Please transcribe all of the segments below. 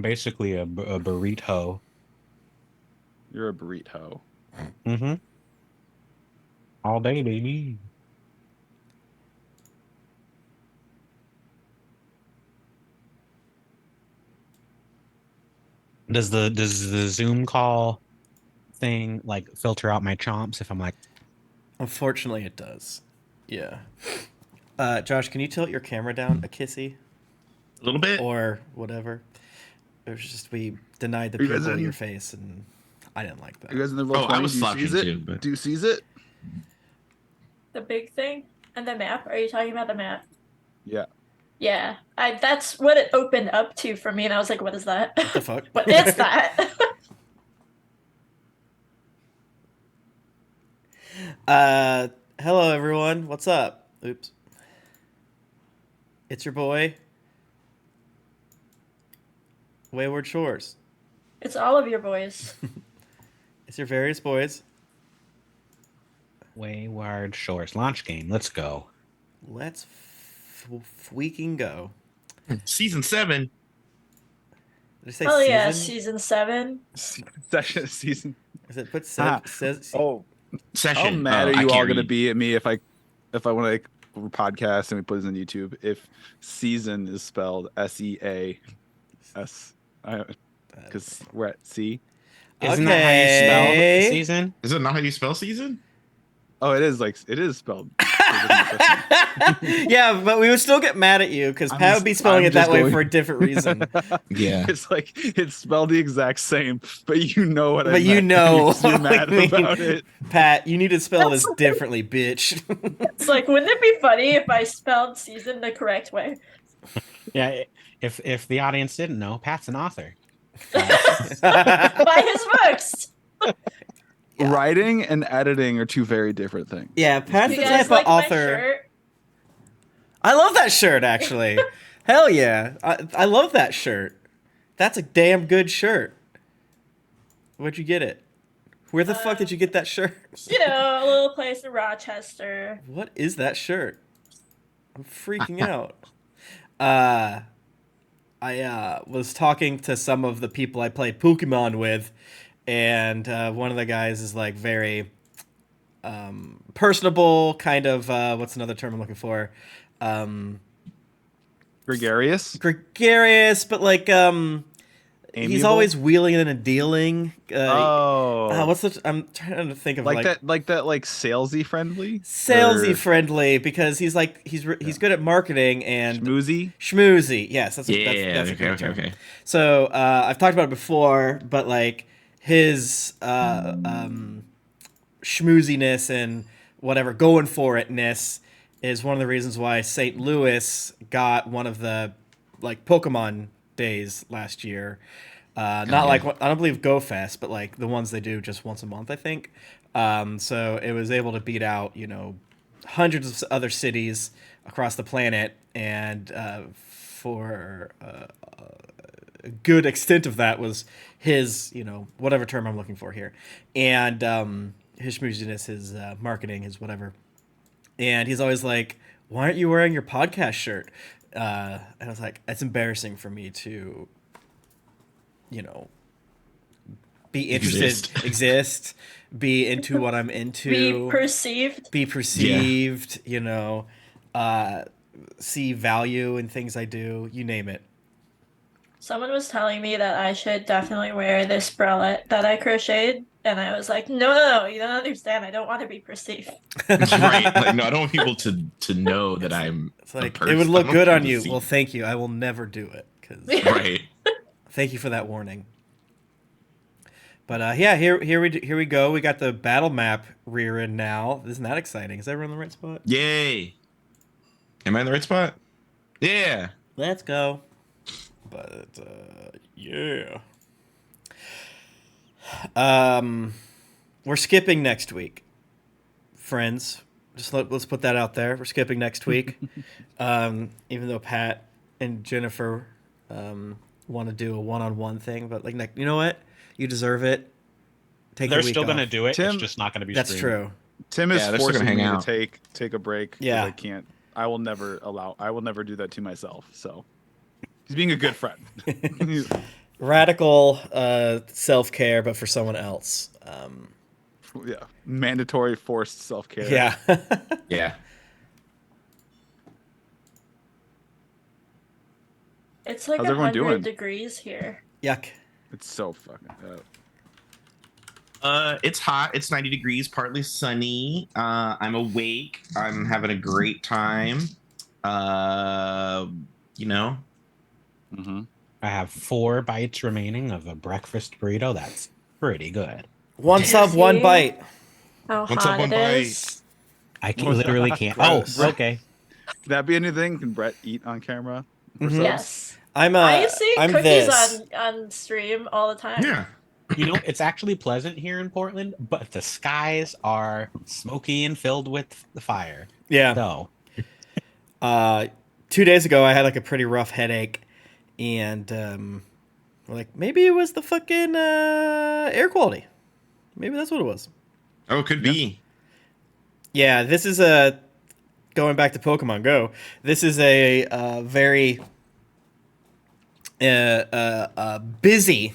Basically a burrito. You're a burrito. Mm-hmm. All day, baby. Does the Zoom call thing like filter out my chomps if I'm like, Unfortunately, it does. Yeah. Josh, can you tilt your camera down a kissy A little bit. or whatever? It was just we denied the Are you guys pupil of your in? face, and I didn't like Are you that. guys in the roll Oh, I 20? was Do you seize slouching it? too, but Do you seize it? The big thing and the map. Are you talking about the map? Yeah. Yeah, I that's what it opened up to for me, and I was like, "What is that? What the fuck? What is that?" Hello everyone. What's up? Oops. It's your boy, Wayward Shores. It's all of your boys. It's your various boys. Wayward Shores launch game? Let's go. Let's freaking go. season 7. Did I say Oh season? yeah, season 7. Session season. Is it put Ah. says? Oh, how Session. mad Oh, are I you all can't gonna read. be at me if I want to like podcast and we put this on YouTube if season is spelled SEAS? Because we're at C. Isn't that how you spell Okay. season? Is it not how you spell season? Oh, it is spelled. Yeah, but we would still get mad at you because Pat would be spelling it that way for a different reason. Yeah. It's like it's spelled the exact same, but you know what I But you meant. know You're what I mad mean. about it. Pat, you need to spell this differently, bitch. It's like, wouldn't it be funny if I spelled season the correct way? Yeah. If the audience didn't know, Pat's an author. Buy his books. Yeah. Writing and editing are two very different things. Yeah, Pat's You the guys type like of my author. shirt? I love that shirt, actually. Hell yeah. I love that shirt. That's a damn good shirt. Where'd you get it? Where the fuck did you get that shirt? You know, a little place in Rochester. What is that shirt? I'm freaking out. I was talking to some of the people I played Pokemon with, and one of the guys is like very personable, kind of what's another term I'm looking for? Gregarious. Gregarious, but like he's Amiable? always wheeling and a dealing. Oh, I'm trying to think of like that salesy friendly, salesy Or friendly because he's like he's good at marketing and schmoozy. schmoozy. Yes, that's Yeah. that's a Okay. good Okay. term. Okay. So I've talked about it before, but like his schmooziness and whatever going for itness is one of the reasons why St. Louis got one of the like Pokemon days last year. Not yeah. like I don't believe Go Fest, but like the ones they do just once a month, I think. So it was able to beat out hundreds of other cities across the planet, and for a good extent of that was his whatever term I'm looking for here, and his schmooziness, his marketing, his whatever. And he's always like, "Why aren't you wearing your podcast shirt?" And I was like, "It's embarrassing for me to, be interested, exist, be into what I'm into, Be perceived. be perceived, see value in things I do, you name it." Someone was telling me that I should definitely wear this bralette that I crocheted, and I was like, no, you don't understand. I don't want to be perceived. Right. Like, no, I don't want people to know that I'm. It's like person. it would I look don't good want on people you. to see. Well, thank you. I will never do it because Right. thank you for that warning. But yeah, here we go. We got the battle map rearing now. Isn't that exciting? Is everyone in the right spot? Yay. Am I in the right spot? Yeah. Let's go. But yeah. We're skipping next week, friends. Let's put that out there. We're skipping next week. Even though Pat and Jennifer want to do a one-on-one thing, but like you know what? You deserve it. Take They're the week still going to off. do it. Tim, It's just not going to be That's streamed. true. Tim is Yeah, they're still forcing gonna me hang out. to take a break. 'Cause Yeah. I can't. I will never do that to myself. So he's being a good friend. Radical self-care, but for someone else. Yeah, mandatory forced self-care. Yeah. Yeah. It's like How's everyone 100 doing? degrees here. Yuck. It's so fucking up. It's hot. It's 90 degrees, partly sunny. I'm awake. I'm having a great time. You know, Mm-hmm. I have 4 bites remaining of a breakfast burrito. That's pretty good. One sub, one See? bite. How What's hot up, one it bite? is. I can, What's literally that? can't. Gross. Oh, okay. Can that be anything? Can Brett eat on camera for Mhm. subs? Yes. I'm I see I'm cookies this. on stream all the time. yeah. You know, it's actually pleasant here in Portland, but the skies are smoky and filled with the fire. Yeah. So, 2 days ago I had like a pretty rough headache, and like maybe it was the fucking air quality. Maybe that's what it was. Oh, it could be. Yeah, this is a going back to Pokemon Go. This is a very busy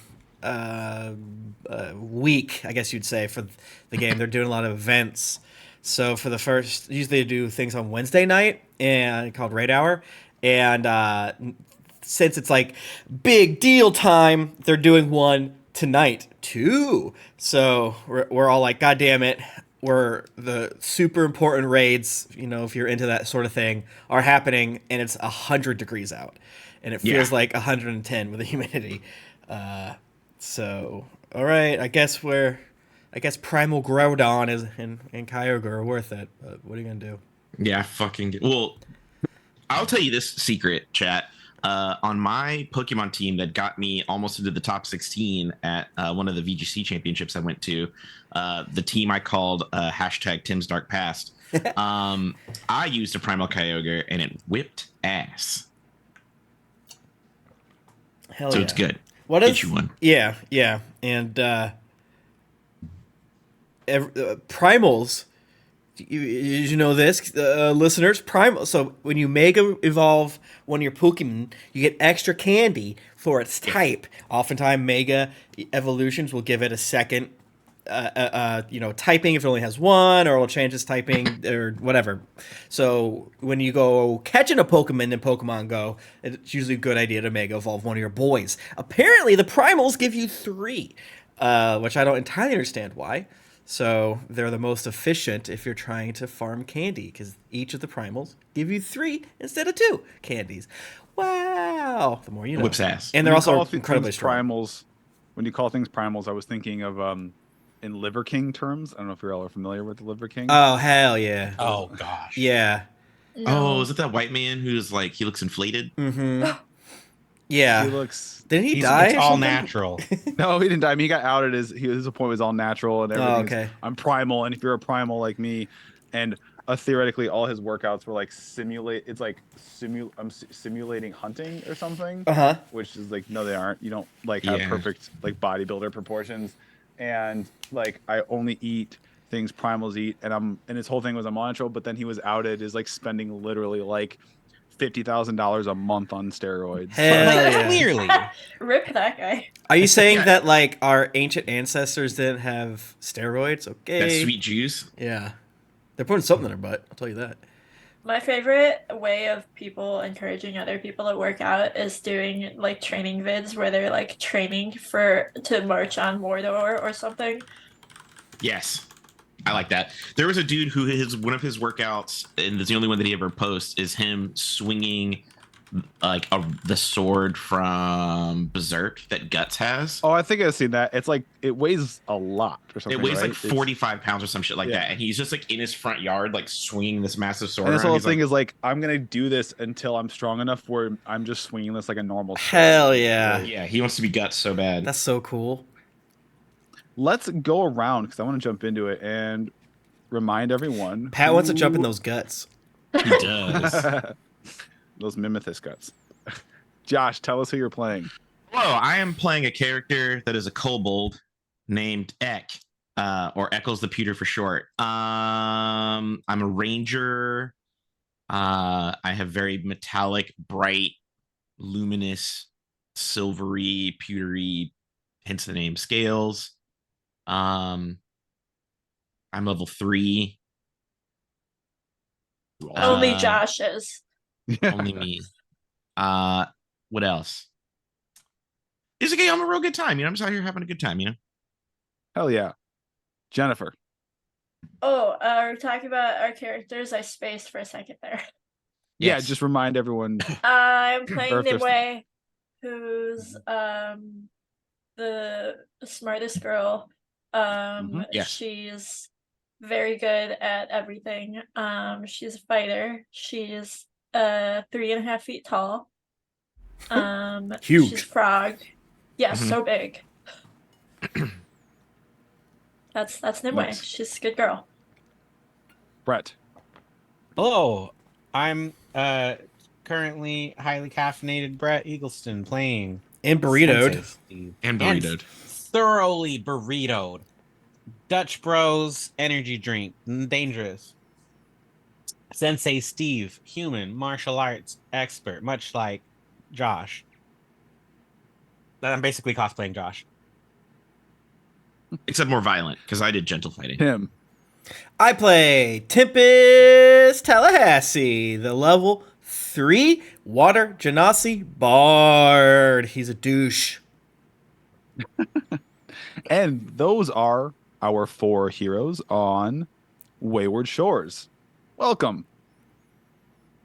week, I guess you'd say, for the game. They're doing a lot of events. So for the first, usually they do things on Wednesday night and called Raid Hour, and since it's like big deal time, they're doing one tonight too. So we're all like, God damn it. Where the super important raids, you know, if you're into that sort of thing, are happening, and it's 100 degrees out, and it feels Yeah. like 110 with the humidity. So, all right, I guess Primal Groudon is and Kyogre are worth it. But what are you gonna do? Yeah, well, I'll tell you this secret, chat. On my Pokemon team that got me almost into the top 16 at one of the VGC championships I went to, the team I called hashtag Tim's Dark Past, I used a Primal Kyogre and it whipped ass. Hell So yeah. it's good. What Get is? you one. Yeah, yeah, and primals. You know this, listeners. Primal. So when you mega evolve one of your Pokemon, you get extra candy for its type. Oftentimes, mega evolutions will give it a second, typing if it only has one, or it'll change its typing or whatever. So when you go catching a Pokemon in Pokemon Go, it's usually a good idea to mega evolve one of your boys. Apparently, the primals give you 3, which I don't entirely understand why. So they're the most efficient if you're trying to farm candy, because each of the primals give you 3 instead of 2 candies. Wow! The more you know. Whips ass. And they're When you also call incredibly things strong. primals, when you call things primals, I was thinking of in Liver King terms. I don't know if you all are familiar with the Liver King. Oh hell yeah! oh gosh. Yeah. Oh, No. is it that white man who's like he looks inflated? Mm-hmm. Yeah. He looks. Didn't he He's, die? it's or all something? natural. No, he didn't die. I mean, he got outed as his appointment was all natural and everything. Oh, okay. I'm primal, and if you're a primal like me, and theoretically all his workouts were like simulate. It's like simulating hunting or something. Uh huh. Which is like, no, they aren't. You don't like have Yeah. perfect like bodybuilder proportions, and like I only eat things primals eat, and his whole thing was I'm natural. But then he was outed as like spending literally like $50,000 a month on steroids. Hell Like, yeah. clearly. Rip that guy. Are you saying Yeah. that like our ancient ancestors didn't have steroids? Okay. That sweet juice. Yeah. They're putting something in their butt. I'll tell you that. My favorite way of people encouraging other people to work out is doing like training vids where they're like training to march on Mordor or something. Yes. I like that. There was a dude who one of his workouts, and it's the only one that he ever posts, is him swinging like the sword from Berserk that Guts has. Oh, I think I've seen that. It's like it weighs a lot or something. It weighs right? like 45 pounds or some shit like Yeah. that, and he's just like in his front yard, like swinging this massive sword. And this around. whole He's thing like, is like I'm gonna do this until I'm strong enough where I'm just swinging this like a normal. sword. Hell yeah. yeah, he wants to be Guts so bad. That's so cool. Let's go around because I want to jump into it and remind everyone. Pat wants to jump in who- those guts. He does. Those Mimethus guts. Josh, tell us who you're playing. Hello, I am playing a character that is a kobold named Ek, or Eccles the Pewter for short. I'm a ranger. I have very metallic, bright, luminous silvery, pewtery, hence the name scales. I'm level 3. Only Uh, Josh is. Only me. What else? It's okay. I'm a real good time. I'm just out here having a good time. Hell yeah. Jennifer. Oh, we're talking about our characters. I spaced for a second there. Yeah, Yes. just remind everyone. I'm playing Earth or- Nimue, who's the smartest girl. Yes. She's very good at everything. She's a fighter. She's 3.5 feet tall. Huge. She's frog. Yeah, Mhm. so big. That's Nimue. Nice. She's a good girl. Brett. Hello, I'm currently highly caffeinated Brett Eagleston playing And burritoed. Sensei Steve. And burritoed. Thoroughly burritoed. Dutch Bros energy drink, dangerous. Sensei Steve, human martial arts expert, much like Josh. I'm basically cosplaying Josh. Except more violent, because I did gentle fighting. Tim. I play Tempest Tallahassee, the level 3 Water Genasi Bard. He's a douche. And those are our 4 heroes on Wayward Shores. Welcome.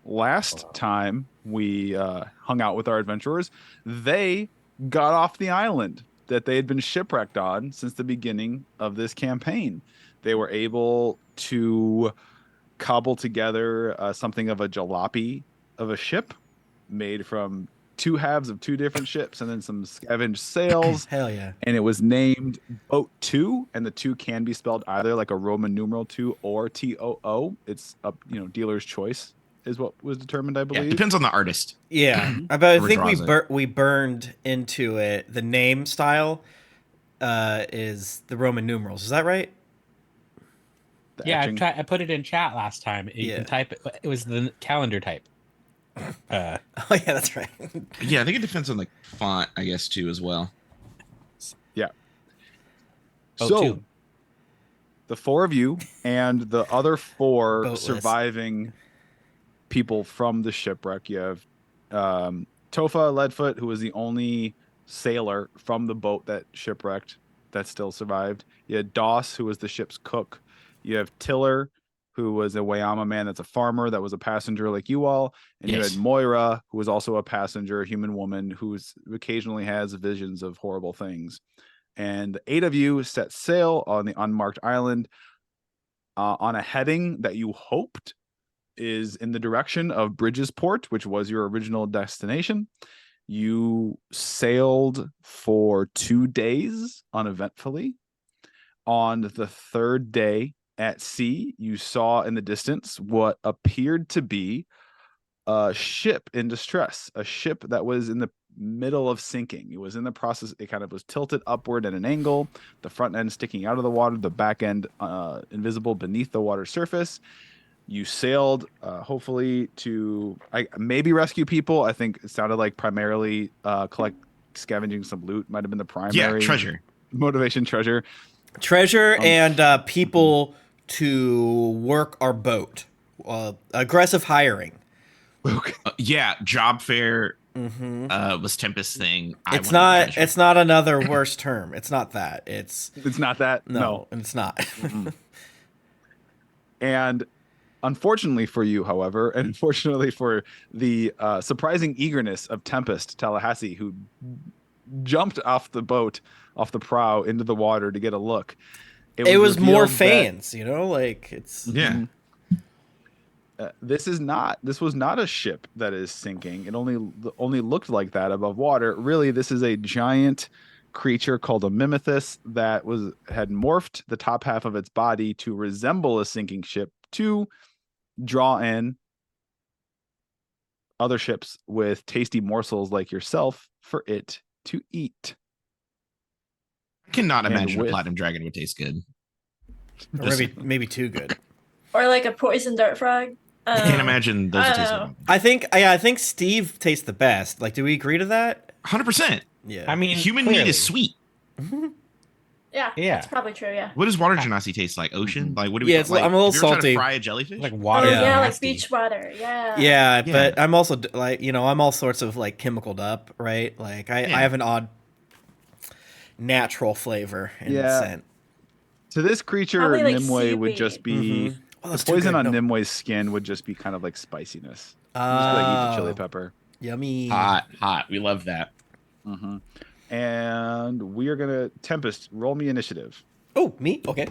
Last time we hung out with our adventurers, they got off the island that they had been shipwrecked on since the beginning of this campaign. They were able to cobble together something of a jalopy of a ship made from 2 halves of 2 different ships and then some scavenged sails. Hell yeah. And it was named Boat 2, and the 2 can be spelled either like a Roman numeral 2 or TOO. It's up, dealer's choice is what was determined, I Yeah, believe. depends on the artist. Yeah, but I Whoever think draws it. we burned into it. The name style is the Roman numerals. Is that right? The Yeah, etching. I put it in chat last time. You Yeah. can type it. It was the calendar type. Oh yeah, that's right. Yeah, I think it depends on the font, I guess, too, as well. Boat So, 2. the 4 of you and the other 4 Boatless. surviving people from the shipwreck. You have Tofa Leadfoot, who was the only sailor from the boat that shipwrecked that still survived. You had Doss, who was the ship's cook. You have Tiller, who was a Wayama man that's a farmer that was a passenger like you all. And you Yes. had Moira, who was also a passenger, a human woman who occasionally has visions of horrible things. And the 8 of you set sail on the unmarked island on a heading that you hoped is in the direction of Bridgesport, which was your original destination. You sailed for 2 days uneventfully. On the 3rd day at sea, you saw in the distance what appeared to be a ship in distress, a ship that was in the middle of sinking. It was in the process. It kind of was tilted upward at an angle, the front end sticking out of the water, the back end invisible beneath the water surface. You sailed, hopefully to maybe rescue people. I think it sounded like primarily scavenging some loot might have been the primary Yeah, treasure. motivation. Treasure and people to work our boat. Aggressive hiring. Yeah, job fair Mm-hmm. was Tempest's thing. It's not. It's not another worse term. It's not that. It's not that. no. It's not. Mm-mm. And unfortunately for you, however, and unfortunately for the surprising eagerness of Tempest Tallahassee, who jumped off the boat, off the prow into the water to get a look. It was more revealed that- fans, like it's. Yeah. This was not a ship that is sinking. It only looked like that above water. Really, this is a giant creature called a mimethus that had morphed the top half of its body to resemble a sinking ship to draw in other ships with tasty morsels like yourself for it to eat. I cannot And imagine a with- platinum dragon would taste good. Or maybe too good. Or like a poison dart frog. I can't imagine those I taste don't know. good. I think Steve tastes the best. Like, do we agree to that? 100%. Yeah. I mean, Human clearly. meat is sweet. Yeah, Yeah. that's probably true. Yeah. What does water genasi taste like? Ocean? Like what do we? Yeah, it's like? I'm a little have you ever tried salty. to fry a jellyfish? like Oh water. Yeah. yeah, like nasty. beach water. Yeah. Yeah, Yeah. but I'm also like, I'm all sorts of like chemicaled up, right? Like I Yeah. have an odd natural flavor and Yeah. scent. To this creature, Probably, like, Nimue would just seaweed. be Oh, the that's too poison good. on No. Nimue's skin would just be kind of like spiciness. You just be like eat the chili Oh, pepper. yummy. Hot. We love that. Hmm. And we are gonna Tempest. Roll me initiative. Oh, me? Okay.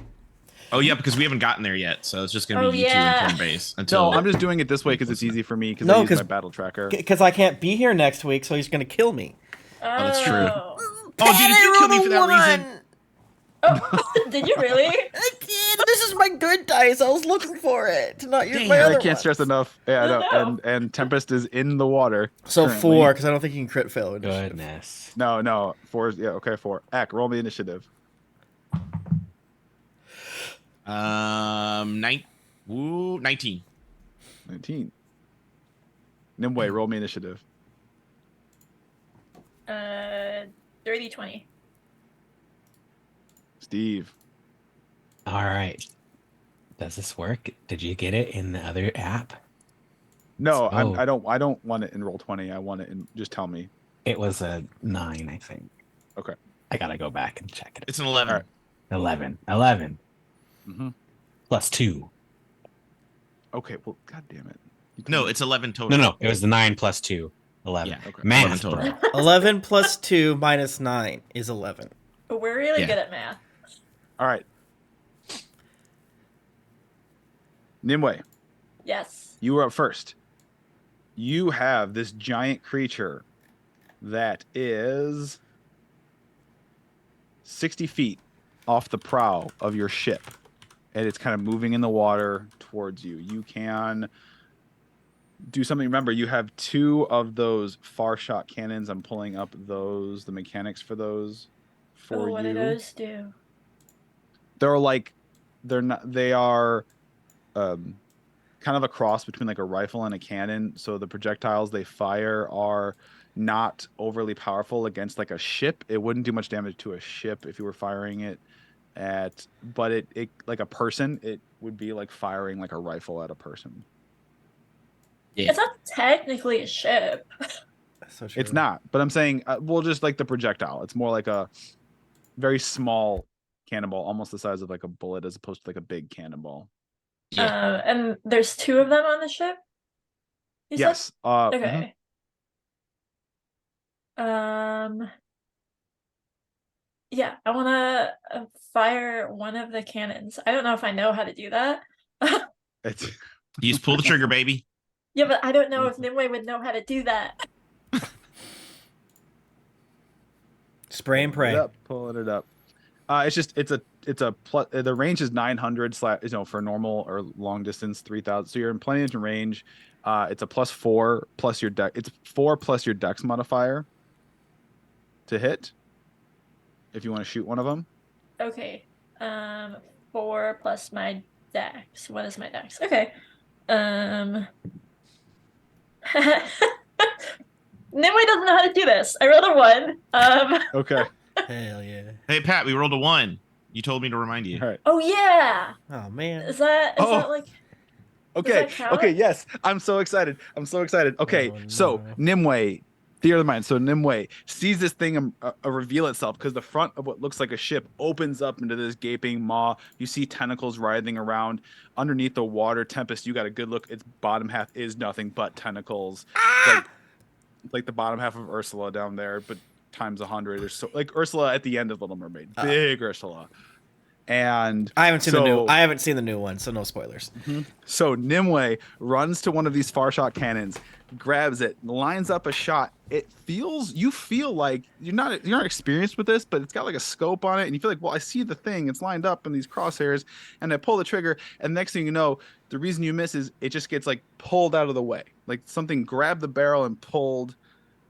Oh yeah, because we haven't gotten there yet, so it's just gonna Oh, be you two yeah. in turn base until. No, I'm just doing it this way because it's easy for me because No, I use 'cause- my battle tracker. Because I can't be here next week, so he's gonna kill me. Oh, that's true. Oh, Oh, dude, if you kill me for that reason, did you really? I did. This is my good dice. I was looking for it to not use my Damn. other I can't stress ones. enough. Yeah, I know. No. And Tempest is in the water. So currently. 4, because I don't think you can crit fail initiative. Goodness. No, 4. Yeah, okay, 4. Ack, roll me initiative. 19. 19. Nimue, roll me initiative. 30, 20. Steve. All right. Does this work? Did you get it in the other app? No, Oh. I don't want it in roll 20. I want it in. Just tell me. It was a 9, I think. Okay. I gotta go back and check it. It's an 11. All right. 11 Mm-hmm. plus 2. Okay. Well, god damn it. You No, told me. it's 11 total. No, it was the 9 plus 2. 11. Yeah, okay. Math, 11 total. bro. 11 plus 2 minus 9 is 11. But we're really Yeah. good at math. All right. Nimue, Yes. you were up first. You have this giant creature that is 60 feet off the prow of your ship, and it's kind of moving in the water towards you. You can do something. Remember, you have 2 of those far shot cannons. I'm pulling up the mechanics for those for What you. do those do? They are kind of a cross between like a rifle and a cannon. So the projectiles they fire are not overly powerful against like a ship. It wouldn't do much damage to a ship if you were firing it but it like a person, it would be like firing like a rifle at a person. Yeah. It's not technically a ship. So true. It's not, but I'm saying, well, just like the projectile, it's more like a very small cannonball, almost the size of like a bullet as opposed to like a big cannonball. Yeah. And there's 2 of them on the ship? You said? Yes. Mhm. Okay. Yeah, I want to fire one of the cannons. I don't know if I know how to do that. It's You just pull the trigger, baby. Yeah, but I don't know if Nimue would know how to do that. Spray and pray. Pulling it up. It's a plus. The range is 900 for normal or long distance 3000. So you're in plenty of range. It's a +4 plus your dex. It's 4 plus your dex modifier to hit. If you want to shoot one of them. Okay. 4 plus my dex. What is my dex? Okay. Nimue doesn't know how to do this. I rolled a 1. Okay. Hell yeah. Hey Pat, we rolled a 1. You told me to remind you. All right. Oh yeah. Oh, man. Is that like Okay. that count? Okay. Yes. I'm so excited. Okay. Oh, So no. Nimue, theater of the mind. So Nimue sees this thing reveal itself because the front of what looks like a ship opens up into this gaping maw. You see tentacles writhing around underneath the water. Tempest, you got a good look. Its bottom half is nothing but tentacles. Like the bottom half of Ursula down there, but times 100 or so. Like Ursula at the end of Little Mermaid. Big Ursula. And I haven't seen the new one, so no spoilers. so Nimue runs to one of these far shot cannons, grabs it, lines up a shot. You feel like you're not experienced with this, but it's got like a scope on it, and you feel like, well, I see the thing, it's lined up in these crosshairs, and I pull the trigger, and next thing you know, the reason you miss is it just gets like pulled out of the way, like something grabbed the barrel and pulled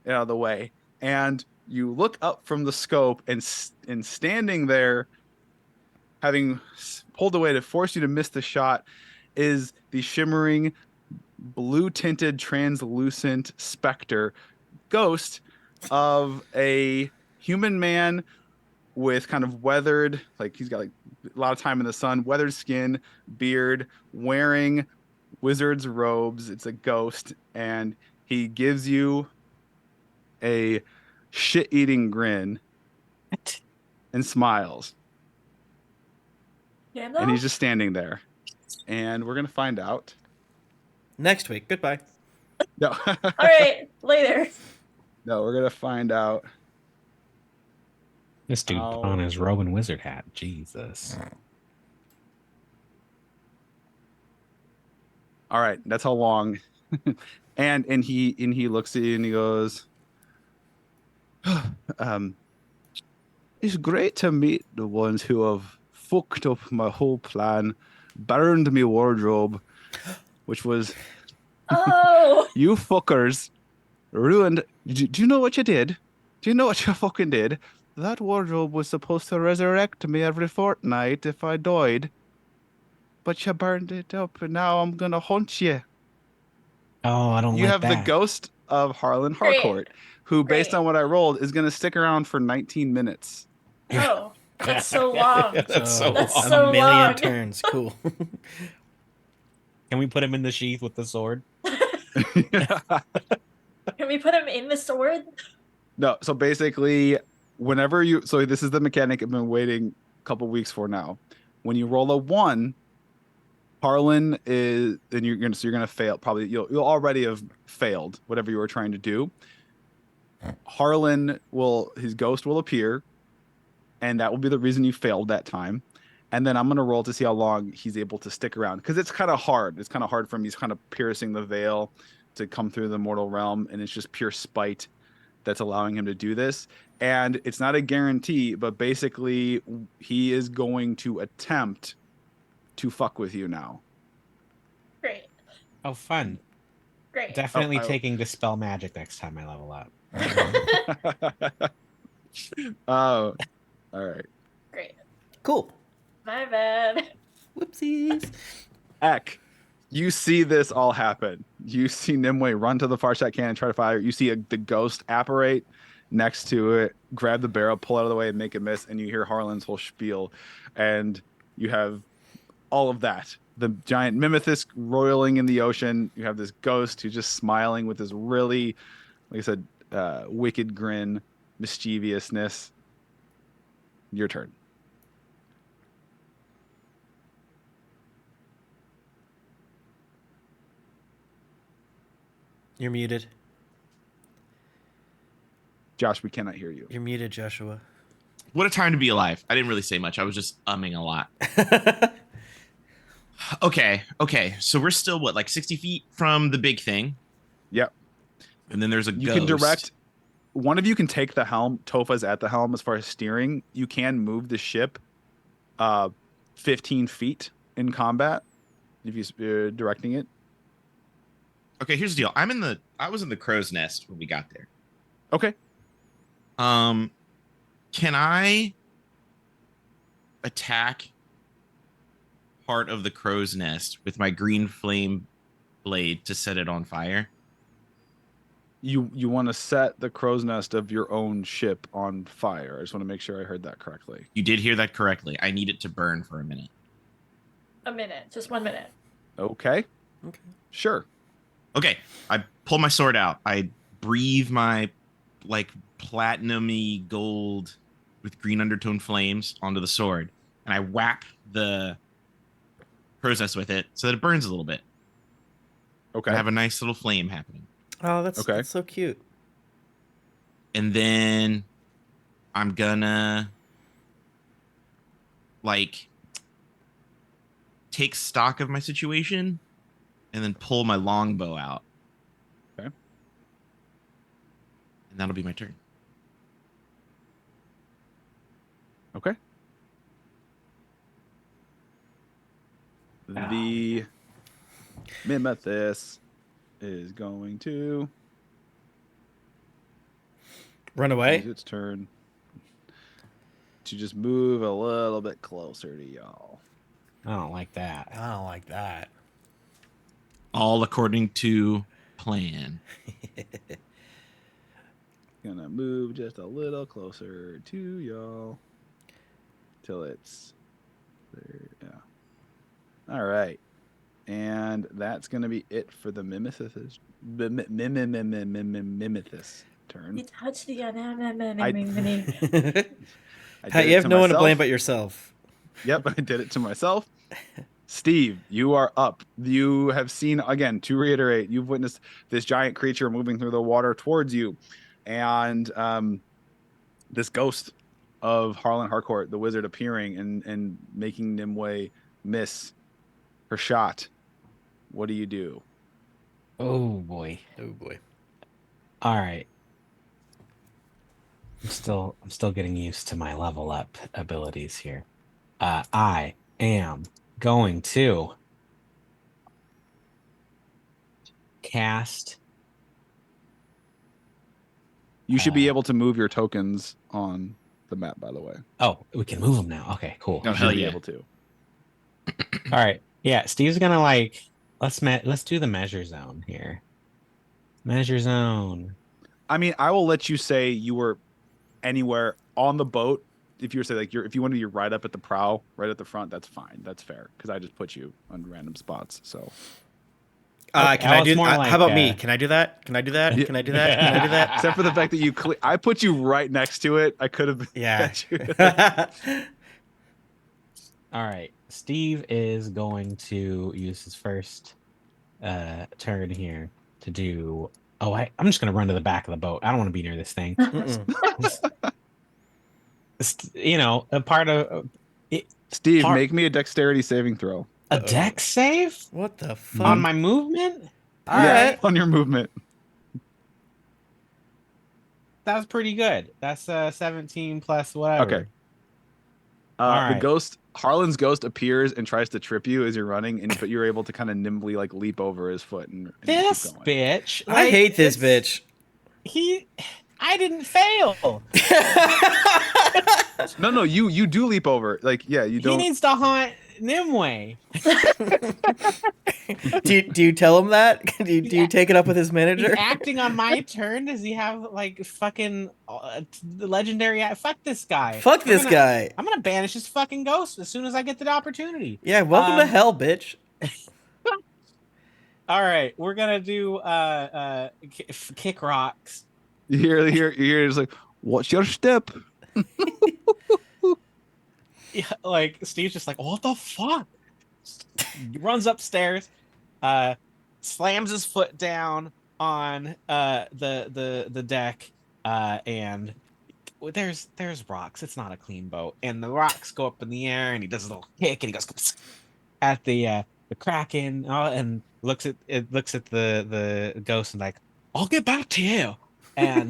it out of the way, and you look up from the scope, and standing there, having pulled away to force you to miss the shot, is the shimmering, blue-tinted, translucent specter ghost of a human man with kind of weathered, like he's got like a lot of time in the sun, weathered skin, beard, wearing wizard's robes. It's a ghost, and he gives you a shit-eating grin What? and smiles. And Gandalf? he's just standing there. And we're gonna find out. Next week. Goodbye. No, All right, later. no, we're gonna find out. This dude Oh. put on his robe and wizard hat. Jesus. All right, that's how long. and he looks at you and he goes, it's great to meet the ones who have fucked up my whole plan, burned me wardrobe, which was Oh, you fuckers ruined. Do you know what you did? Do you know what you fucking did? That wardrobe was supposed to resurrect me every fortnight if I died. But you burned it up, and now I'm gonna haunt you. Oh, I don't You like have the that. ghost of Harlan Great. Harcourt, who, based Great. on what I rolled, is gonna stick around for 19 minutes. oh, that's so long. That's so That's long. so a million long. turns. Cool. Can we put him in the sheath with the sword? Can we put him in the sword? No, so basically, whenever you, so this is the mechanic I've been waiting a couple weeks for now. When you roll a 1, Harlan is, and you're gonna fail. Probably you'll already have failed whatever you were trying to do. Harlan his ghost will appear, and that will be the reason you failed that time. And then I'm gonna roll to see how long he's able to stick around, because it's kind of hard. It's kind of hard for him. He's kind of piercing the veil to come through the mortal realm, and it's just pure spite that's allowing him to do this. And it's not a guarantee, but basically he is going to attempt to fuck with you now. Great. Oh, fun. Great. Definitely I- taking Dispel Magic next time I level up. Oh, all right. Great. Cool. My bad. Whoopsies. Eck, you see this all happen. You see Nimue run to the far side cannon, try to fire. You see the ghost apparate next to it, grab the barrel, pull out of the way, and make a miss. And you hear Harlan's whole spiel. And you have all of that. The giant Mimethys roiling in the ocean. You have this ghost who's just smiling with this really, like I said, wicked grin, mischievousness. Your turn. You're muted. Josh, we cannot hear you. You're muted, Joshua. What a time to be alive. I didn't really say much. I was just umming a lot. Okay. So we're still what, like 60 feet from the big thing? Yep. And then there's a You ghost. can direct. One of you can take the helm. Tofa's at the helm as far as steering. You can move the ship 15 feet in combat if you're directing it. Okay, here's the deal. I was in the crow's nest when we got there. Okay. Can I attack part of the crow's nest with my green flame blade to set it on fire? You want to set the crow's nest of your own ship on fire. I just want to make sure I heard that correctly. You did hear that correctly. I need it to burn for a minute. A minute. Just 1 minute. Okay. Okay. Sure. Okay, I pull my sword out. I breathe my like platinum-y gold with green undertone flames onto the sword, and I whap the crow's nest with it so that it burns a little bit. Okay. I have a nice little flame happening. Oh, that's Okay. so cute. And then I'm gonna like take stock of my situation and then pull my longbow out. Okay. And that'll be my turn. Okay. The Mimethys is going to Run away. use its turn to just move a little bit closer to y'all. I don't like that. I don't like that. All according to plan. gonna move just a little closer to y'all till it's there. Yeah. All right, and that's gonna be it for the Mimethys turn. You touched the I Hey, did you it have to no one to myself. blame but yourself. Yep, I did it to myself. Steve, you are up. You have seen, again, to reiterate, you've witnessed this giant creature moving through the water towards you. And this ghost of Harlan Harcourt, the wizard, appearing and making Nimue miss her shot. What do you do? Oh boy. Oh boy. All right. I'm still getting used to my level up abilities here. I am going to cast. You should be able to move your tokens on the map, by the way. Oh, we can move them now. Okay, cool. Oh, You hell should be yeah. able to. All right. Yeah, Steve's gonna like let's do the measure zone here. Measure zone. I mean, I will let you say you were anywhere on the boat. If you were say like if you wanted to be right up at the prow, right at the front, that's fine. That's fair because I just put you on random spots. So Okay, Can I was do? more like, how about me? Can I do that? Can I do that? Yeah. Can I do that? Can I do that? except for the fact that you, I put you right next to it. I could have. Yeah. All right. Steve is going to use his first turn here to do. Oh, I'm just gonna run to the back of the boat. I don't want to be near this thing. You know, a part of Steve, Har- make me a dexterity saving throw. a deck save What the fuck? on my movement. All Yeah, right, on your movement. that was pretty good. That's 17 plus whatever. Okay. All The right. ghost, Harlan's ghost, appears and tries to trip you as you're running, but you're able to kind of nimbly like leap over his foot and This keep going. bitch. I like, hate this it's- bitch. I didn't fail. No, you do leap over. Like, yeah, you He don't. needs to haunt Nimue. do you tell him that? Do you take it up with his He's manager? acting on my turn. Does he have like fucking the legendary? Fuck this guy. Fuck this guy. I'm gonna banish his fucking ghost as soon as I get the opportunity. Yeah, welcome to Um, hell, bitch. All right, we're gonna do kick rocks. You hear just like, what's your step? Yeah, like Steve's just like, what the fuck? He runs upstairs, slams his foot down on the deck, and there's rocks. It's not a clean boat, and the rocks go up in the air, and he does a little kick, and he goes at the kraken, and looks at the ghost, and like, I'll get back to you, and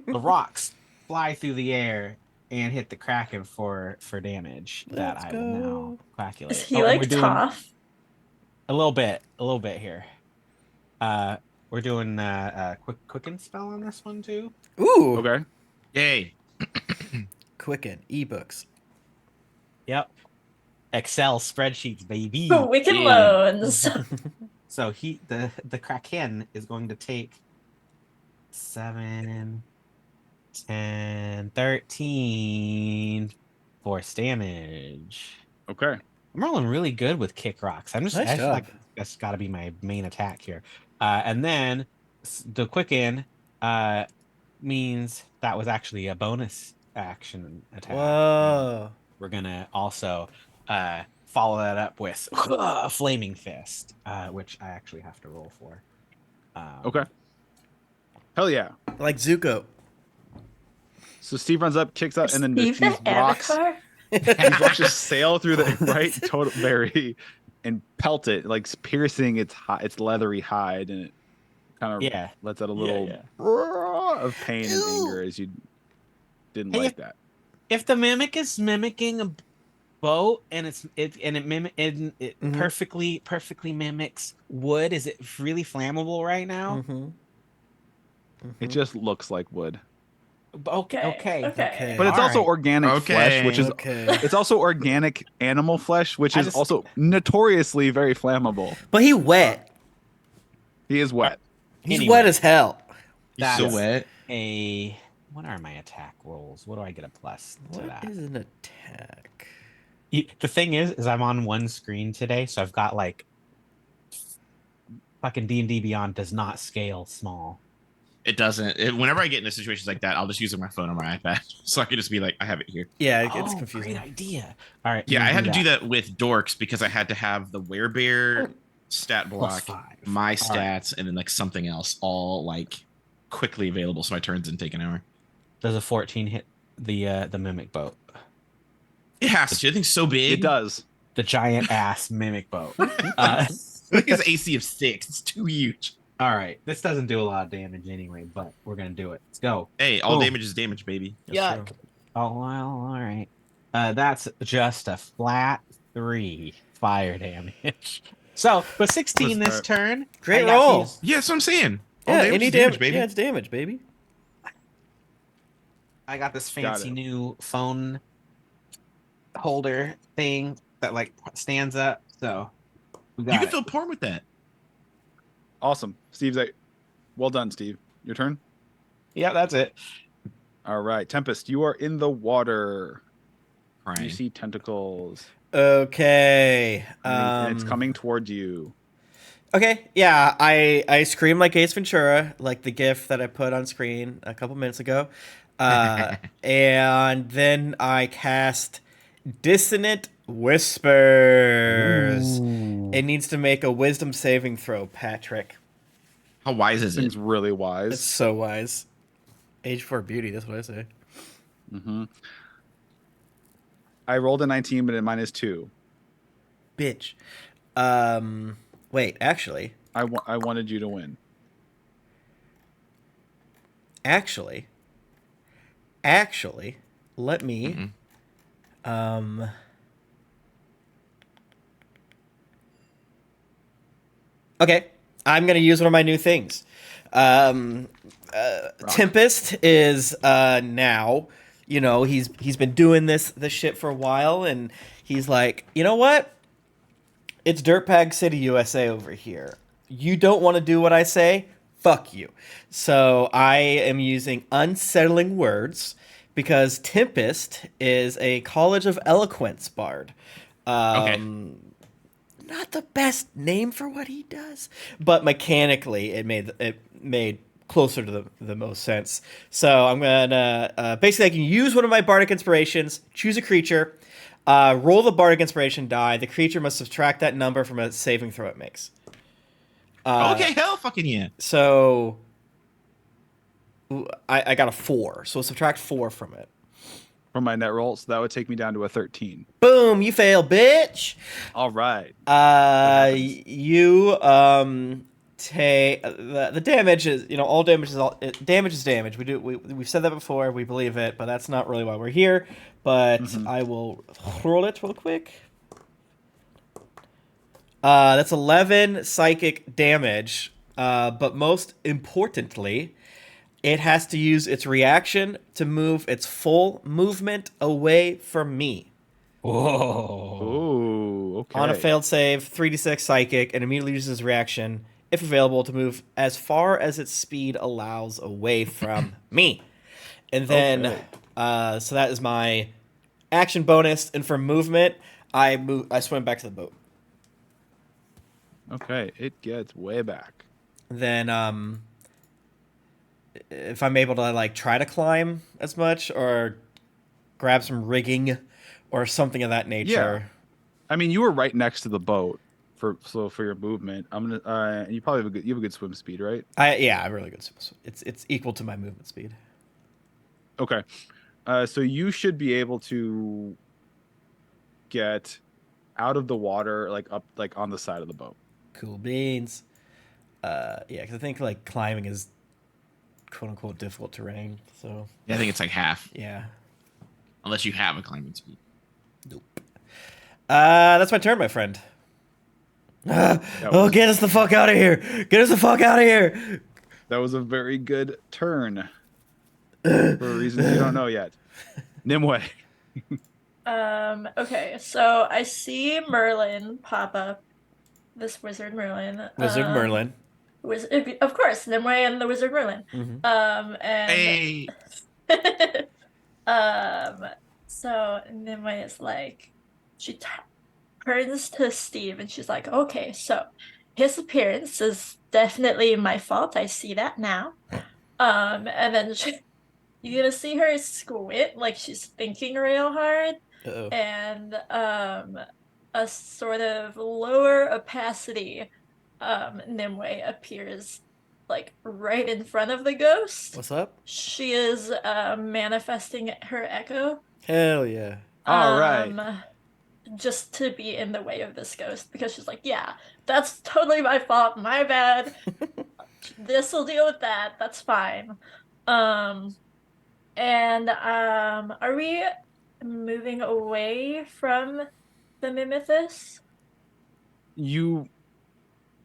the rocks fly through the air and hit the kraken for damage that Let's I will now calculate. Is he and like we're doing tough? a little bit here. We're doing a quicken spell on this one too. Ooh. Okay. Yay. Quicken ebooks. Yep. Excel spreadsheets, baby. Oh, Wicked Yeah. Loans. So the kraken is going to take 7, 10, 13 force damage. Okay. I'm rolling really good with kick rocks. Nice I feel job. like that's got to be my main attack here. And then the quicken means that was actually a bonus action attack. Whoa. We're gonna also follow that up with a flaming fist, which I actually have to roll for. Okay. Hell yeah. Like Zuko. So Steve runs up, kicks up, and then Steve these the rocks, Avatar? these rocks just sail through the right total berry and pelt it, like piercing its leathery hide, and it kind of Yeah. lets out a little yeah. of pain and anger as you didn't Hey, like that. If the mimic is mimicking a boat and it Mhm. perfectly mimics wood, is it really flammable right now? Mm-hmm. It just looks like wood, Okay. but it's All also right. organic flesh, which is Okay. it's also organic animal flesh, which I is just- also notoriously very flammable. But he wet. He is wet. He's Anyway. wet as hell. He's so That's wet. a what are my attack rolls? What do I get a plus to What that? is an attack? The thing is I'm on one screen today, so I've got like fucking D&D Beyond does not scale small. It doesn't. Whenever I get into situations like that, I'll just use my phone or my iPad, so I can just be like, I have it here. Yeah, it's Oh, confusing. great idea. All right. Yeah, I had to do that with dorks because I had to have the werebear stat block, +5. my All stats, right. and then like something else, all like quickly available, so my turns didn't take an hour. Does a 14 hit the mimic boat? It has to. I think so big. It does. The giant ass mimic boat. I think it's AC of 6. It's too huge. All right. This doesn't do a lot of damage anyway, but we're gonna do it. Let's go. Hey, all Boom. damage is damage, baby. Yes, Yuck. Oh well. All right. That's just a flat 3 fire damage. So with 16 this turn, Great I got roll. these- Yeah, that's what I'm saying. All Yeah, damage any is damage, damage, baby. yeah, it's damage, baby. I got this Got fancy it. new phone holder thing that like stands up. So we got You can it. fill porn with that. Awesome. Steve's like, well done, Steve. Your turn. Yeah, that's it. All right, Tempest, you are in the water. You Crying. see tentacles. Okay. And it's coming towards you. Okay, yeah, I scream like Ace Ventura, like the GIF that I put on screen a couple minutes ago, and then I cast Dissonant Whispers. It needs to make a Wisdom saving throw, Patrick. How wise is This it? thing's really wise. It's so wise. Age for beauty, that's what I say. Mm-hmm. I rolled a 19, but at -2. Bitch. Wait, actually, I wanted you to win. actually, let me, okay, I'm gonna use one of my new things. Tempest is now, you know, he's been doing this shit for a while, and he's like, you know what? It's Dirtbag City, USA over here. You don't want to do what I say? Fuck you. So I am using unsettling words because Tempest is a College of Eloquence bard. Okay. Not the best name for what he does, but mechanically it made closer to the most sense. So I'm gonna basically I can use one of my bardic inspirations, choose a creature, roll the bardic inspiration die. The creature must subtract that number from a saving throw it makes. Okay, hell fucking yeah. So I got a 4, so subtract 4 from it. From my net roll, so that would take me down to a 13. Boom! You fail, bitch. All right. You take the damage is, you know, all damage is damage is damage. We've said that before. We believe it, but that's not really why we're here. But I will roll it real quick. That's 11 psychic damage. But most importantly, it has to use its reaction to move its full movement away from me. Whoa. Ooh, okay. On a failed save, 3d6 psychic, and immediately uses reaction, if available, to move as far as its speed allows away from me. And then, so that is my action bonus. And for movement, I swim back to the boat. Okay, it gets way back. Then, if I'm able to like try to climb as much or grab some rigging or something of that nature. Yeah. I mean, you were right next to the boat for your movement. I'm gonna you probably have a good swim speed, right? I have really good. It's equal to my movement speed. Okay. So you should be able to get out of the water, like up, like on the side of the boat. Cool beans. Yeah, because I think like climbing is quote unquote difficult terrain. So Yeah, I think it's like half, yeah. unless you have a climbing speed. Nope. That's my turn, my friend. Oh, get us the fuck out of here! Get us the fuck out of here! That was a very good turn. For reasons you don't know yet. Nimue. Okay, so I see Merlin pop up. This wizard Merlin. Wizard Merlin. Of course, Nimue and the wizard Merlin. Mhm. And Hey, um, so Nimue is like, she turns to Steve and she's like, okay, so his appearance is definitely my fault. I see that now. And then you're gonna see her squint like she's thinking real hard, Uh-oh. and a sort of lower opacity Nimue appears like right in front of the ghost. What's up? She is manifesting her echo. Hell yeah. All right. Just to be in the way of this ghost because she's like, yeah, that's totally my fault, my bad. This will deal with that. That's fine. And are we moving away from the Mimethys? You,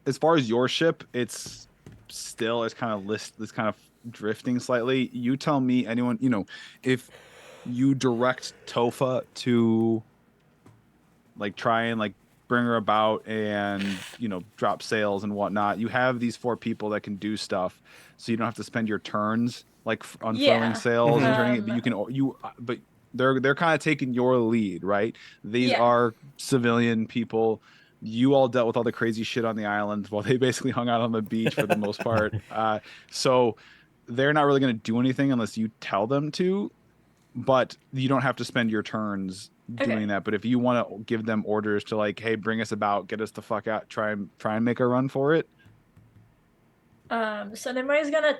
as far as your ship, it's kind of drifting slightly. You tell me, anyone, if you direct Tofa to like try and like bring her about and drop sails and whatnot, you have these 4 people that can do stuff, so you don't have to spend your turns like unfurling sails and turning it. But they're kind of taking your lead, right? These are civilian people. You all dealt with all the crazy shit on the island while they basically hung out on the beach for the most part. So they're not really going to do anything unless you tell them to, but you don't have to spend your turns doing that. But if you want to give them orders to like, hey, bring us about, get us the fuck out, try and make a run for it. So Nimue's gonna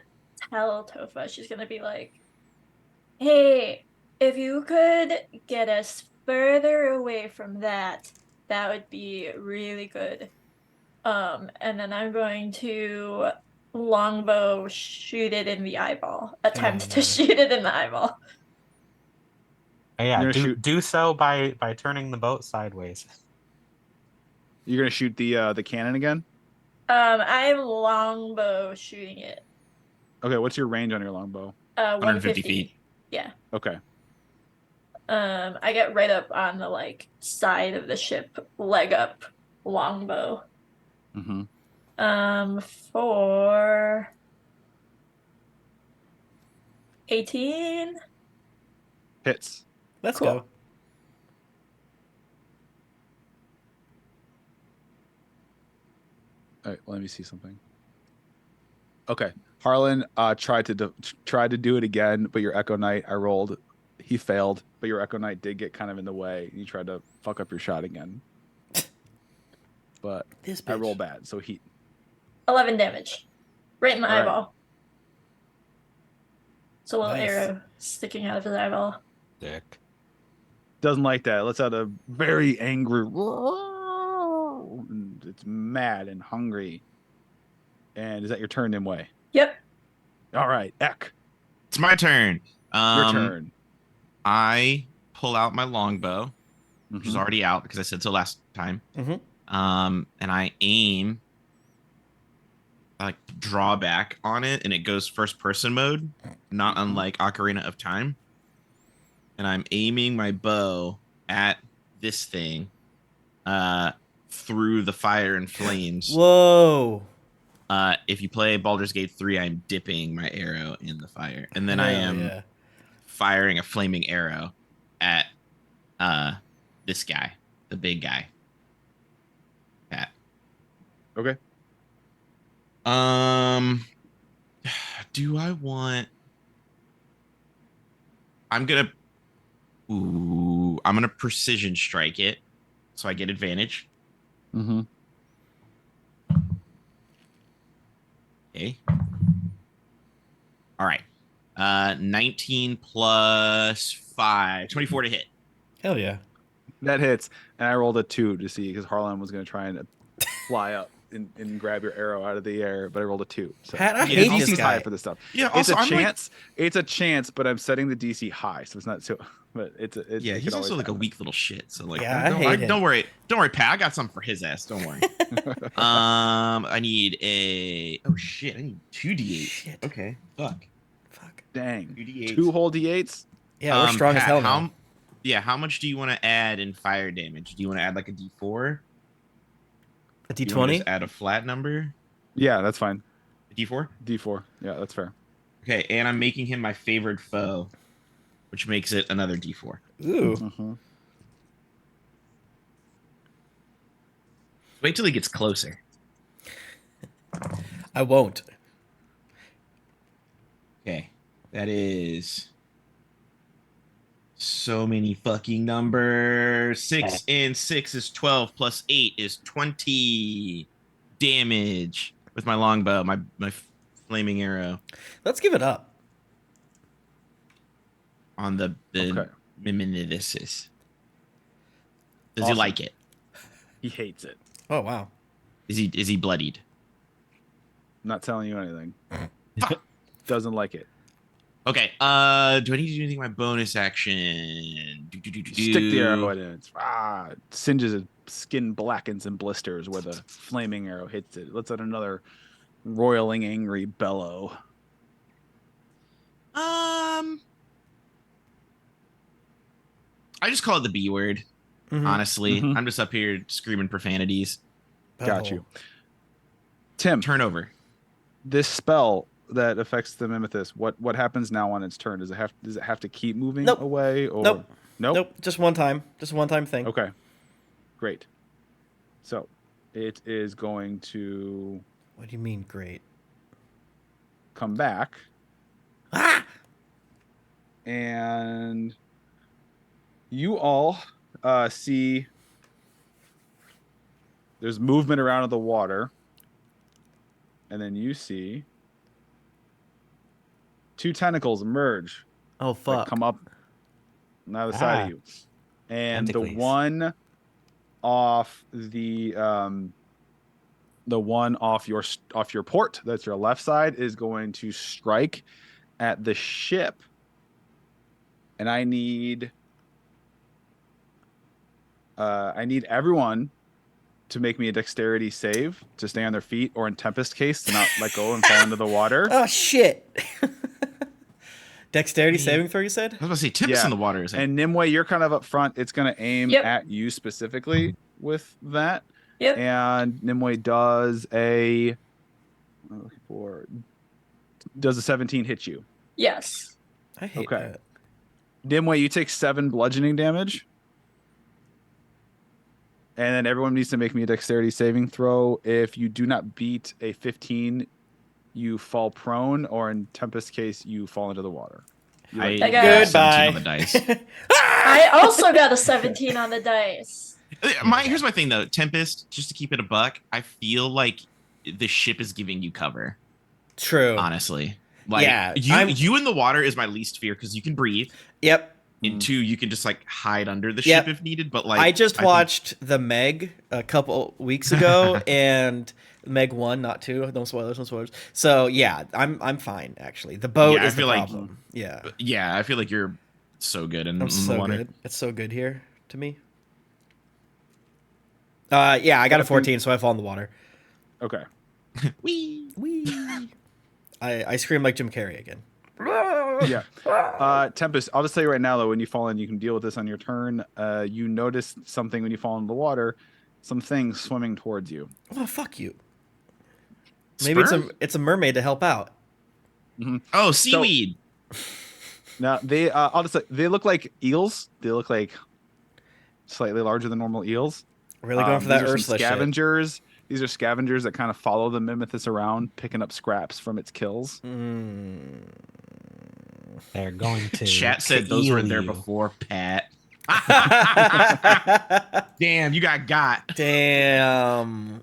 tell Tofa, she's gonna be like, hey, if you could get us further away from that, that would be really good. And then I'm going to longbow shoot it in the eyeball. Attempt to shoot it in the eyeball. Yeah, do so by turning the boat sideways. You're gonna shoot the cannon again? I'm longbow shooting it. Okay, what's your range on your longbow? 150 feet. Yeah. Okay. I get right up on the like side of the ship, leg up, longbow. For 18. Hits. Let's Cool. go. All right, let me see something. Okay, Harlan tried to do it again, but your Echo Knight, I rolled. He failed, but your Echo Knight did get kind of in the way. You tried to fuck up your shot again, but I roll bad, so he 11 damage, right in the eyeball. It's a little Nice. arrow sticking out of his eyeball. Dick. doesn't like that. It lets out a very angry roar. It's mad and hungry. And is that your turn, Nimue? Yep. All right, Ek. It's my turn. Your turn. I pull out my longbow, which is already out because I said so last time. And I aim, I like draw back on it, and it goes first person mode, not unlike Ocarina of Time. And I'm aiming my bow at this thing through the fire and flames. Whoa. If you play Baldur's Gate 3, I'm dipping my arrow in the fire. And then I am firing a flaming arrow at this guy, the big guy. Pat. Okay. Do I want... I'm gonna precision strike it, so I get advantage. Okay. All right. 19 plus 5, 24 to hit. Hell yeah. That hits. And I rolled a 2 to see because Harlan was going to try and fly up and grab your arrow out of the air, but I rolled a 2. So Pat, I hate this DC's guy. high for this stuff. Yeah, it's also, a chance. It's a chance, but I'm setting the DC high, so it's not so. But it's yeah, he's also like a weak little shit. So like, Yeah, I hate him. don't worry, Pat. I got something for his ass. Don't worry. I need a. Oh shit! I need 2d8. Shit. Okay. Fuck. Dang. 2d8. 2 whole d8s. Yeah, we're strong Pat, as hell now. How much do you want to add in fire damage? Do you want to add like a d4? A Do you wanna D20? just add a flat number? Yeah, that's fine. A d4? D4. Yeah, that's fair. Okay, and I'm making him my favorite foe, which makes it another D4. Ooh. Mhm. Wait till he gets closer. I won't. Okay, that is so many fucking numbers. 6 and 6 is 12 plus 8 is 20 damage with my longbow, my flaming arrow Let's give it up. on the Okay. Miminidisis. Does he Awesome. like it? He hates it. Oh wow. Is he bloodied? I'm not telling you anything. Doesn't like it. Okay. Do I need to do anything with my bonus action? Stick the arrow in it. It singes his skin, blackens and blisters where the flaming arrow hits it. Lets out another roiling, angry bellow. I just call it the B word. Mhm. Honestly, Mhm. I'm just up here screaming profanities. Got Butthole. you. Tim, Turnover. this spell that affects the Mimethys, what happens now on its turn? Does it have to keep moving Nope. away? Or Nope. Nope. Nope. Just one time. Just a one-time thing. Okay. Great. So it is going to What do you mean, great? come back Ah! and you all see there's movement around in the water, and then you see two tentacles emerge Oh that fuck. come up on either side Ah. of you, and Tentacles. the one off your port, that's your left side, is going to strike at the ship, and I need everyone to make me a dexterity save to stay on their feet, or in Tempest case to not let go and fall into the water. Oh shit. Dexterity Yeah. saving throw, you said? I was about to say, Tempest Yeah. in the water is like, And Nimue, you're kind of up front. It's going to aim Yep. at you specifically with that. Yep. And Nimue does I'm looking for, does a 17 hit you? Yes. I hate Okay. that. Nimue, you take 7 bludgeoning damage. And then everyone needs to make me a dexterity saving throw. If you do not beat a 15, you fall prone, or in Tempest case, you fall into the water. You I like- got- 17 Goodbye. on the dice. I also got a 17 on the dice. Here's my thing though, Tempest. Just to keep it a buck, I feel like the ship is giving you cover. True. Honestly, like Yeah, you in the water is my least fear because you can breathe. Yep. And 2, you can just like hide under the Yep. ship if needed. But like, I just think- watched the Meg a couple weeks ago, and Meg 1, not 2. No spoilers, no spoilers. So yeah, I'm fine actually. The boat Yeah, I is the feel like- problem. Yeah, Yeah, I feel like you're so good in I'm the so water. good. It's so good here to me. Yeah, I got a 14, so I fall in the water. Okay. Whee! Whee! I scream like Jim Carrey again. Yeah. Tempest, I'll just tell you right now, though, when you fall in, you can deal with this on your turn. You notice something when you fall into the water, some things swimming towards you. Oh fuck you. Maybe Sperm? it's a mermaid to help out. Oh, seaweed. Now I'll just say they look like eels. They look like slightly larger than normal eels. Really going for that These are some Ursula shit. scavengers. These are scavengers that kind of follow the Mimethys around, picking up scraps from its kills. They're going to. Chat said those were there you. before, Pat. Damn, you got. Damn.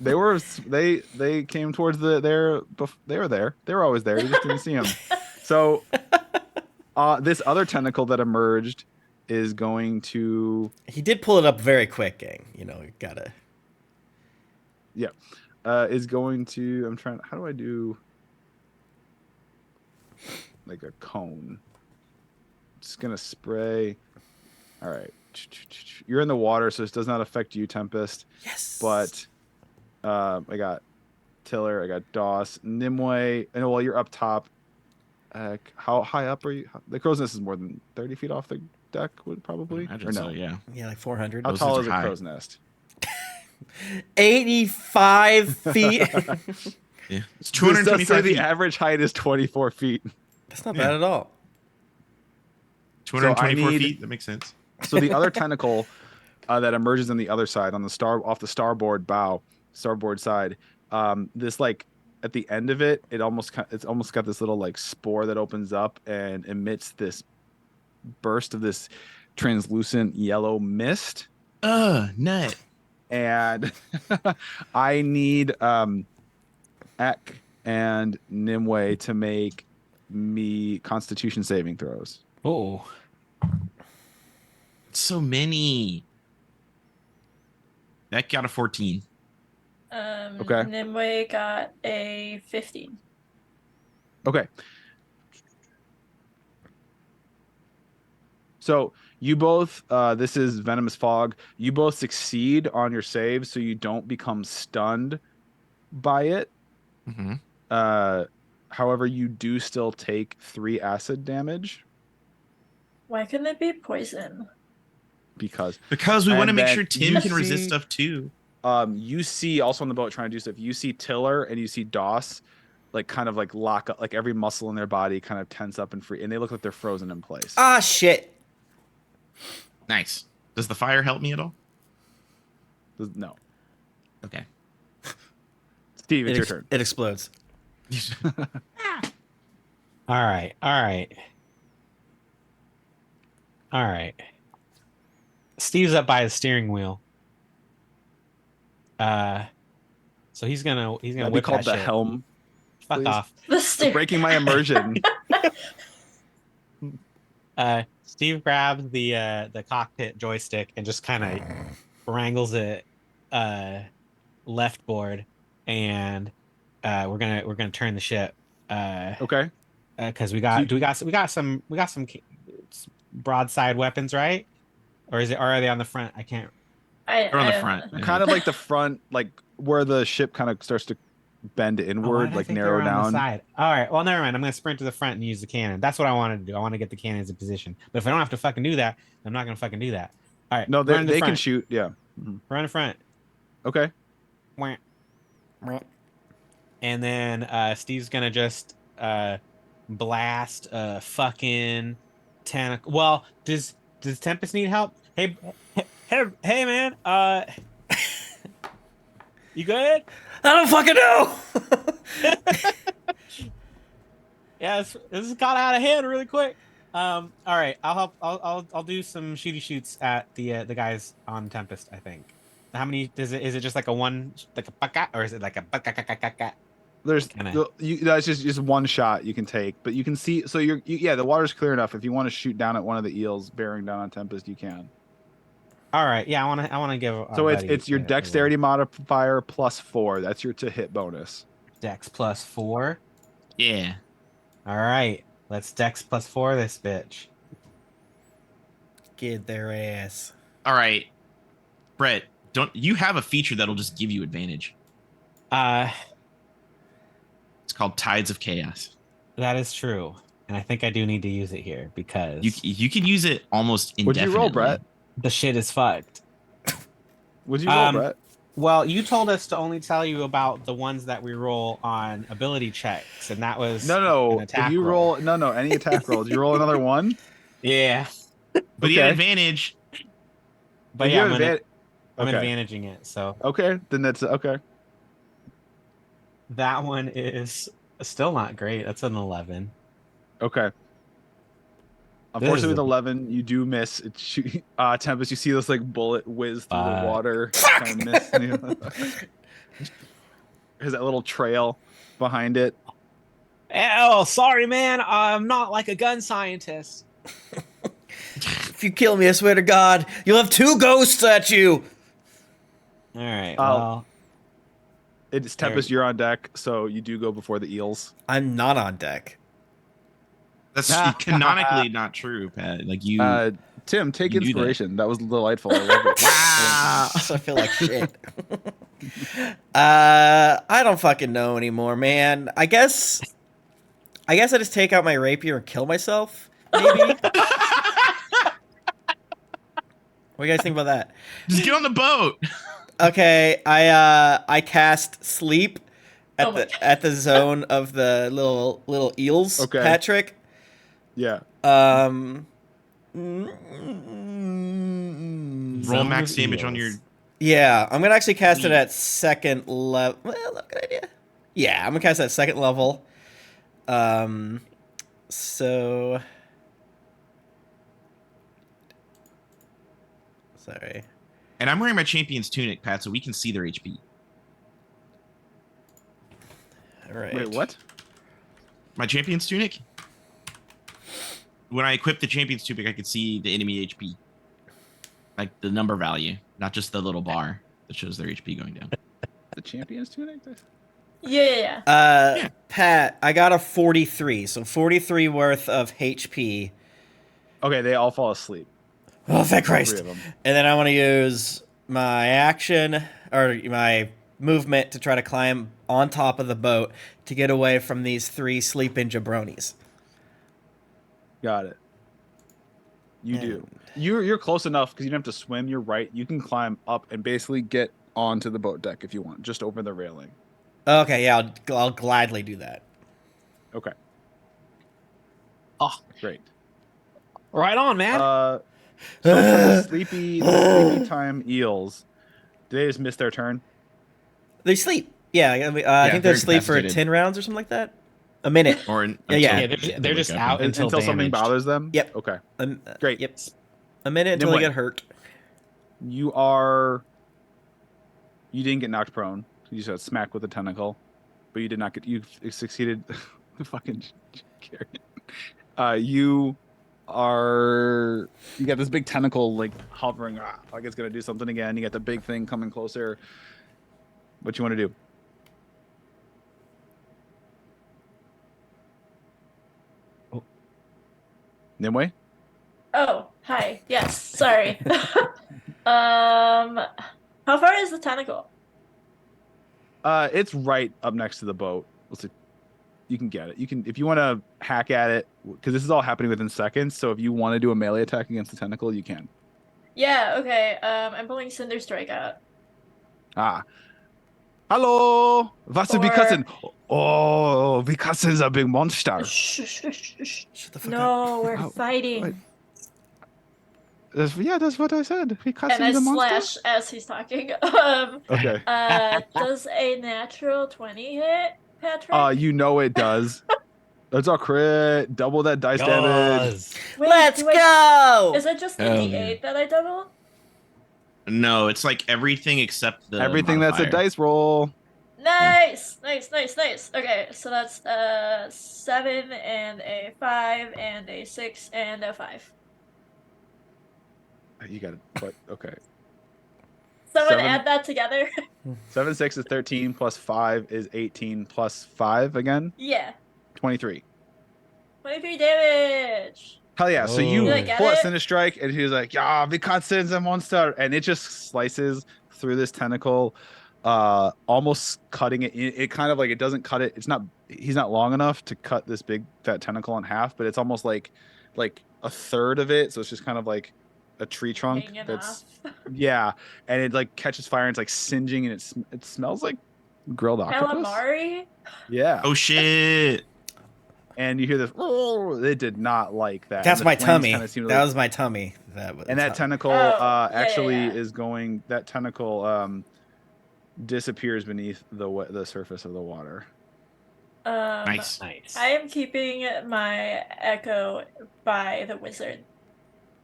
They came towards they were there. They were always there. You just didn't see them. So this other tentacle that emerged is going to He did pull it up very quick, gang. You know, you gotta. is going to. I'm trying. How do I do like a cone? Just gonna spray. All right. You're in the water, so this does not affect you, Tempest. Yes. But I got Tiller, I got Doss, Nimue, and well, you're up top. How high up are you? The crow's nest is more than 30 feet off the deck, would probably. I Or just no? yeah. Yeah, like 400. How Those tall things is are a high. crow's nest? 85 feet. Yeah, it's This does say 225 the feet. average height is 24 feet. That's not bad at all. 224 need- feet. That makes sense. So the other tentacle that emerges on the other side, on the off the starboard side, this like at the end of it, it's almost got this little like spore that opens up and emits this burst of this translucent yellow mist. Nut. And I need Ek and Nimue to make me Constitution saving throws. Oh, So many. That got a 14. Okay. Nimue got a 15. Okay. So you both, this is Venomous Fog. You both succeed on your save, so you don't become stunned by it. Mm-hmm. However, you do still take 3 acid damage Why couldn't it be poison? because Because we want to And make then sure Tim you can resist see- stuff too. you see also on the boat trying to do stuff. You see Tiller and you see Doss, like kind of like lock up, like every muscle in their body kind of tense up and free, and they look like they're frozen in place. Ah, shit. Nice. Does the fire help me at all? No, Okay. Steve, it's your turn. It explodes. all right. Steve's up by the steering wheel. So he's gonna That'd be whip called that the shit. helm. Fuck please. off. The You're steer. breaking my immersion. Steve grabs the cockpit joystick and just kind of wrangles it left board, and we're gonna turn the ship. Okay. Because we got some broadside weapons, right? Or are they on the front? I can't. Or on the front. Yeah. Kind of like the front, like where the ship kind of starts to bend Oh, why inward, did I like think they narrow were on the down. side? All right. Well, never mind. I'm gonna sprint to the front and use the cannon. That's what I wanted to do. I want to get the cannons in position. But if I don't have to fucking do that, I'm not gonna fucking do that. All right. No, we're in the they can front. shoot. Yeah. Mhm. We're in the front. Okay. Wah. And then Steve's gonna just blast fucking tentacle. Well, does Tempest need help? Hey, man. You good? I don't fucking know. Yeah, this has got out of hand really quick. All right, I'll help. I'll do some shoots at the guys on Tempest. I think. How many is it just like a one, like a baka, or is it like a baka? There's Kinda. that's just one shot you can take, but you can see. So yeah, the water's clear enough. If you want to shoot down at one of the eels bearing down on Tempest, you can. All right, yeah, I want to give. our So buddy it's your a dexterity modifier plus 4. That's your to hit bonus. Dex plus 4. Yeah. All right, let's Dex plus 4 this bitch. Get their ass. All right. Brett, don't you have a feature that'll just give you advantage? It's called Tides of Chaos. That is true, and I think I do need to use it here because You can use it almost What'd indefinitely. you roll, Brett? the shit is fucked. What'd you roll, Brett? Well, you told us to only tell you about the ones that we roll on ability checks, and that was No. an If attack you roll, no, any attack roll. Did you roll another one? Yeah, But you have Okay. advantage. but If you yeah, have I'm okay. advantaging it. So Okay, then that's okay. that one is still not great. That's an 11. Okay. This Unfortunately, is with 11, you do miss. Tempest, you see this like bullet whiz through the water. Kind of miss. There's that little trail behind it. Oh, sorry, man. I'm not like a gun scientist. If you kill me, I swear to God, you'll have 2 ghosts at you. All right. Oh. Well, It's Tempest. You're on deck, so you do go before the eels. I'm not on deck. That's canonically not true, Pat. Like you. Tim, take You do that. inspiration. That was delightful. I love it. Wow. So I feel like shit. I don't fucking know anymore, man. I guess I just take out my rapier and kill myself. Maybe. What do you guys think about that? Just get on the boat. Okay, I cast sleep, at Oh my the zone of the little eels, Okay. Patrick. Yeah. Mm, Roll Zone max of damage on your. eels. yeah, I'm gonna actually cast it Sweet. at second level. Well, good idea. Yeah, I'm gonna cast it at second level. So sorry. And I'm wearing my champion's tunic, Pat, so we can see their HP. All right. Wait, what? My champion's tunic. When I equip the champion's tunic, I could see the enemy HP, like the number value, not just the little bar that shows their HP going down. The champion's tunic? Yeah. Yeah. Pat, I got a 43, so 43 worth of HP. Okay, they all fall asleep. Oh, thank All Christ. 3 of them. And then I want to use my action or my movement to try to climb on top of the boat to get away from these 3 sleeping jabronis. Got it. You do. And- You're close enough because you don't have to swim. You're right. You can climb up and basically get onto the boat deck if you want, just over the railing. Okay, yeah, I'll gladly do that. Okay. Oh. Great. Right on, man. So for the sleepy time eels, did they just miss their turn? They sleep. Yeah, I think they're they're asleep for incapacitated. 10 rounds or something like that. A minute. Or Yeah, until yeah. Yeah, they they're wake just up. out Until something damaged. bothers them? Yep. Okay. Great. Yep. A minute until Then they what? get hurt. You didn't get knocked prone. You just got smacked with a tentacle, but you did not get. You succeeded. Fucking carry. You got this big tentacle like hovering, like it's gonna do something again. You got the big thing coming closer. What you want to do? Nimue? Oh, hi. Yes, sorry. How far is the tentacle? It's right up next to the boat. Let's see. You can get it. You can if you want to hack at it because this is all happening within seconds. So if you want to do a melee attack against the tentacle, you can. Yeah, okay. I'm pulling Cinder Strike out. Hallo, was Or- wir kassen? Oh, wir kassen is a big monster. Shh, shh, shh, shh. Shut the fuck up. No, we're Oh, fighting. wait. That's what I said. Wir kassen And I the monster. slash as he's talking. Okay. Does a natural 20 hit, Patrick? You know it does. That's our crit. Double that dice damage. Yes. Wait, Let's do I- go! Is it just the Hell D8 yeah. that I double? No, it's like everything except the Everything that's a modifier. dice roll. Nice. Okay, so that's 7 and a 5 and a 6 and a 5. You got it. But okay. Someone 7. add that together. 7, 6 is 13 plus 5 is 18 plus 5 again. Yeah. 23. 23 damage. Hell yeah. So you Did I get pull out it? Cinder Strike and he was like, yeah, we can't send the monster. And it just slices through this tentacle, almost cutting it. It kind of like, it doesn't cut it. He's not long enough to cut this big fat tentacle in half, but it's almost like a third of it. So it's just kind of like a tree trunk Hanging that's, off. yeah. And it like catches fire and it's like singeing and it smells like grilled octopus. Calamari? Yeah. Oh shit! And you hear this, oh, they did not like that. That's And the my flames tummy. kinda seem to, That like, was my tummy. That was and that tentacle Oh, yeah, actually yeah. is going. That tentacle disappears beneath the surface of the water. Nice. Nice. I am keeping my echo by the wizard.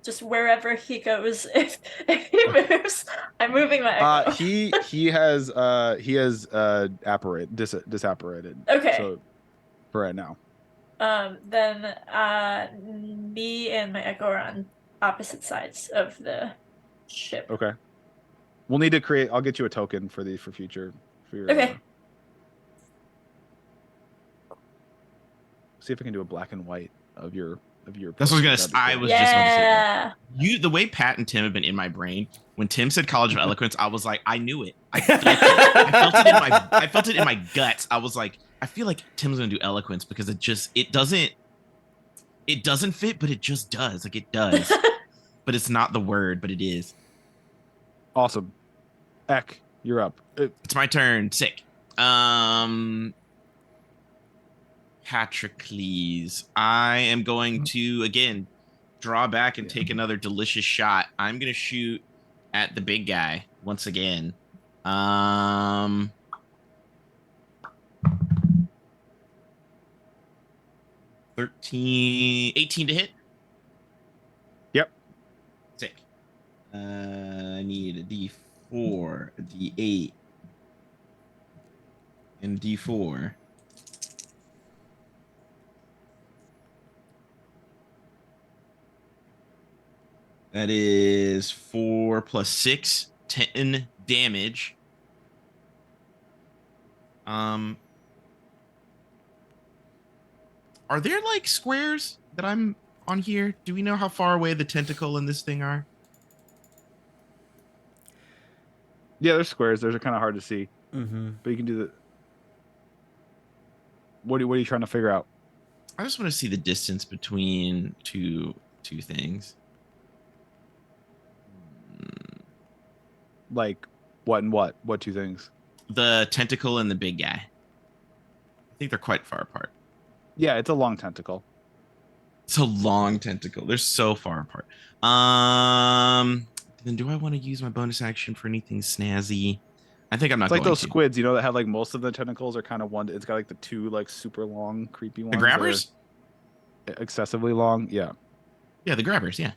Just wherever he goes, if he moves, I'm moving my echo. He has disapparated. Okay. So for right now. Then me and my echo are on opposite sides of the ship. Okay. We'll need to create. I'll get you a token for future. For your, Okay. See if I can do a black and white of your. That's what I was gonna. That'd be I cool. was just about to say that. Yeah. The way Pat and Tim have been in my brain. When Tim said College of Eloquence, I was like, I knew it. I felt it. I felt it in my guts. I was like, I feel like Tim's gonna do eloquence because it doesn't fit, but it just does. Like it does, but it's not the word, but it is. Awesome. Ek, you're up. It's my turn. Sick. Patrocles. I am going to again draw back and take another delicious shot. I'm gonna shoot at the big guy once again. 18 to hit. Yep. Sick. I need a D4, a D8, and D4. That is 4 plus 6, 10 damage. Are there like squares that I'm on here? Do we know how far away the tentacle and this thing are? Yeah, there's squares. Those are kind of hard to see, Mm-hmm. but you can do the. What are you trying to figure out? I just want to see the distance between two things. Like what and what? What two things? The tentacle and the big guy. I think they're quite far apart. Yeah, it's a long tentacle. It's a long tentacle. They're so far apart. Then do I want to use my bonus action for anything snazzy? I think I'm not It's like going those to. squids, that have like most of the tentacles are kind of one. It's got like the two like super long, creepy ones. The grabbers? that are excessively long. Yeah. Yeah, the grabbers. Yeah.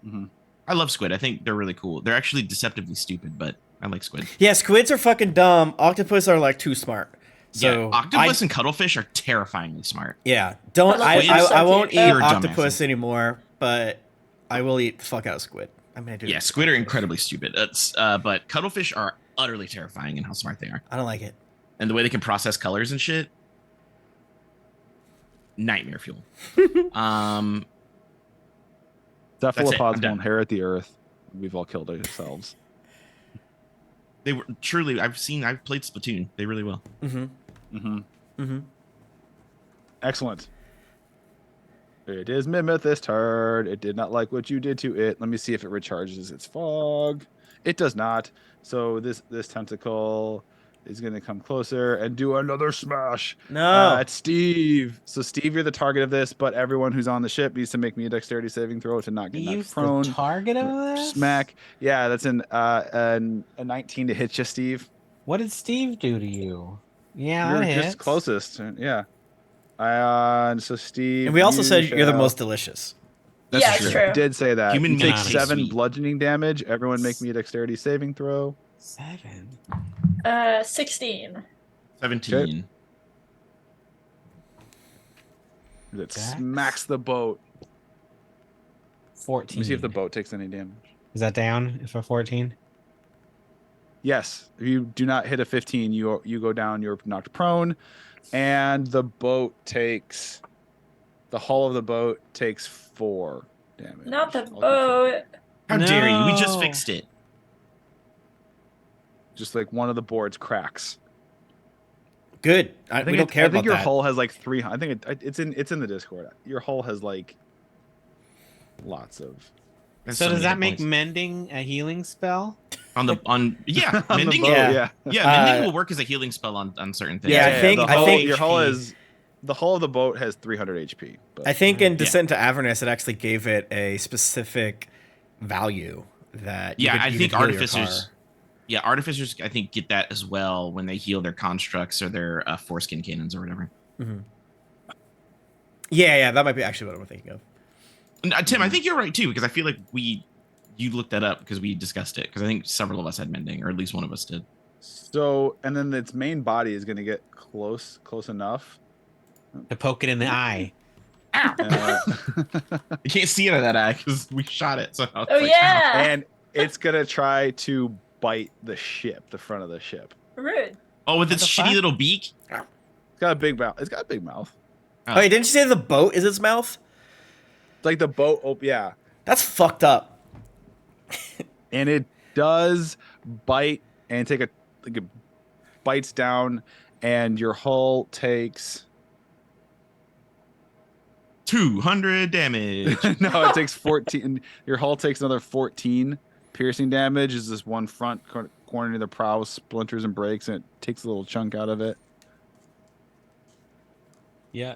Mm-hmm. I love squid. I think they're really cool. They're actually deceptively stupid, but I like squid. Yeah, squids are fucking dumb. Octopus are like too smart. So yeah, octopus and cuttlefish are terrifyingly smart. Yeah, don't Squid I is so won't cute. eat You're a octopus dumbass. anymore, but I will eat the fuck out of squid. I'm gonna do Yeah, it. squid are incredibly stupid. But cuttlefish are utterly terrifying in how smart they are. I don't like it. And the way they can process colors and shit. Nightmare fuel. Cephalopods I'm done. will inherit the earth. We've all killed ourselves. They were truly. I've played Splatoon. They really will. Mm-hmm. Mm-hmm. Mm-hmm. Excellent. It is Mimeth's turn. It did not like what you did to it. Let me see if it recharges its fog. It does not. So this tentacle is going to come closer and do another smash. No. At Steve. So Steve, you're the target of this, but everyone who's on the ship needs to make me a dexterity saving throw to not get knocked Steve's prone. the target of this? Smack. Yeah, that's a 19 to hit you, Steve. What did Steve do to you? Yeah, You're that just hits. closest. Yeah. So Steve. And we also you said you're the shall- most delicious. That's yeah, true. it's true. Did say that. Human You meat take tastes 7 sweet. bludgeoning damage. Everyone make me a dexterity saving throw. 7. 16. 17. That Dex? smacks the boat. 14. Let me see if the boat takes any damage. Is that down for 14? Yes. If you do not hit a 15, you go down. You're knocked prone, and the hull of the boat takes 4 damage. Not the I'll confirm. boat. How dare you? We just No. fixed it. Just like one of the boards cracks. Good. I We think don't care I think about your that. hull has like 3. I think it's in the Discord. Your hull has like lots of. That's So does many that hit make points. mending a healing spell? on on the mending? boat, Yeah. Yeah, mending will work as a healing spell on certain things. Yeah, I think- the I hull, think- your hull HP. is the hull of the boat has 300 HP. But I think in Yeah. Descent to Avernus, it actually gave it a specific value that. You Yeah, could, I you think could heal your artificers. car. Yeah, artificers I think get that as well when they heal their constructs or their foreskin cannons or whatever. Yeah, that might be actually what I'm thinking of. And, Tim, I think you're right too because I feel like you looked that up because we discussed it because I think several of us had mending or at least one of us did. so, and then its main body is going to get close enough. To poke it in the eye. Uh, You can't see it out of that eye because we shot it. So Oh, yeah. and it's going to try to bite the front of the ship. Rude. Oh, with What its the shitty fuck? little beak. It's got a big mouth. It's got a big mouth. Oh. Oh, wait, didn't you say the boat is its mouth? It's like the boat. Oh, yeah. That's fucked up. And it does bite and take it bites down, and your hull takes 200 damage. no, it takes 14. Your hull takes another 14 piercing damage is this one front corner near the prow splinters and breaks, and it takes a little chunk out of it. Yuck.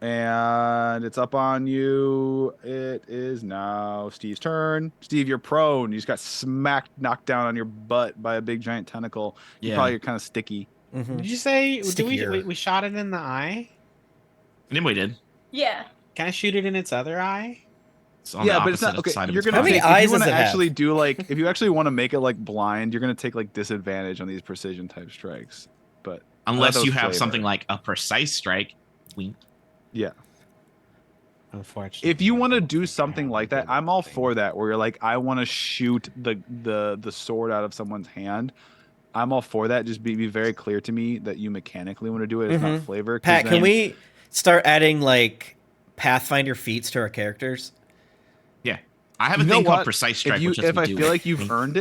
And it's up on you. It is now Steve's turn. Steve, you're prone. You just got knocked down on your butt by a big giant tentacle. You probably are kind of sticky. Mhm. Did you say Stickier. we shot it in the eye? And we did. Yeah. Can I shoot it in its other eye? It's on the Yeah, but it's opposite not okay. side of You're its gonna How many take, body. eyes if you want does to it have? actually do like if you actually want to make it like blind, you're gonna take like disadvantage on these precision type strikes. But Unless those you have flavor. something like a precise strike. Wink. yeah, Unfortunately. if you want to do I something have like a that, good I'm all thing. for that. Where you're like, I want to shoot the sword out of someone's hand. I'm all for that. Just be very clear to me that you mechanically want to do it. It's not Mhm. flavor. 'Cause Pat, can then- we start adding like Pathfinder feats to our characters? I have a You know thing called what? precise strike, which If I do feel it. like you've Wink. earned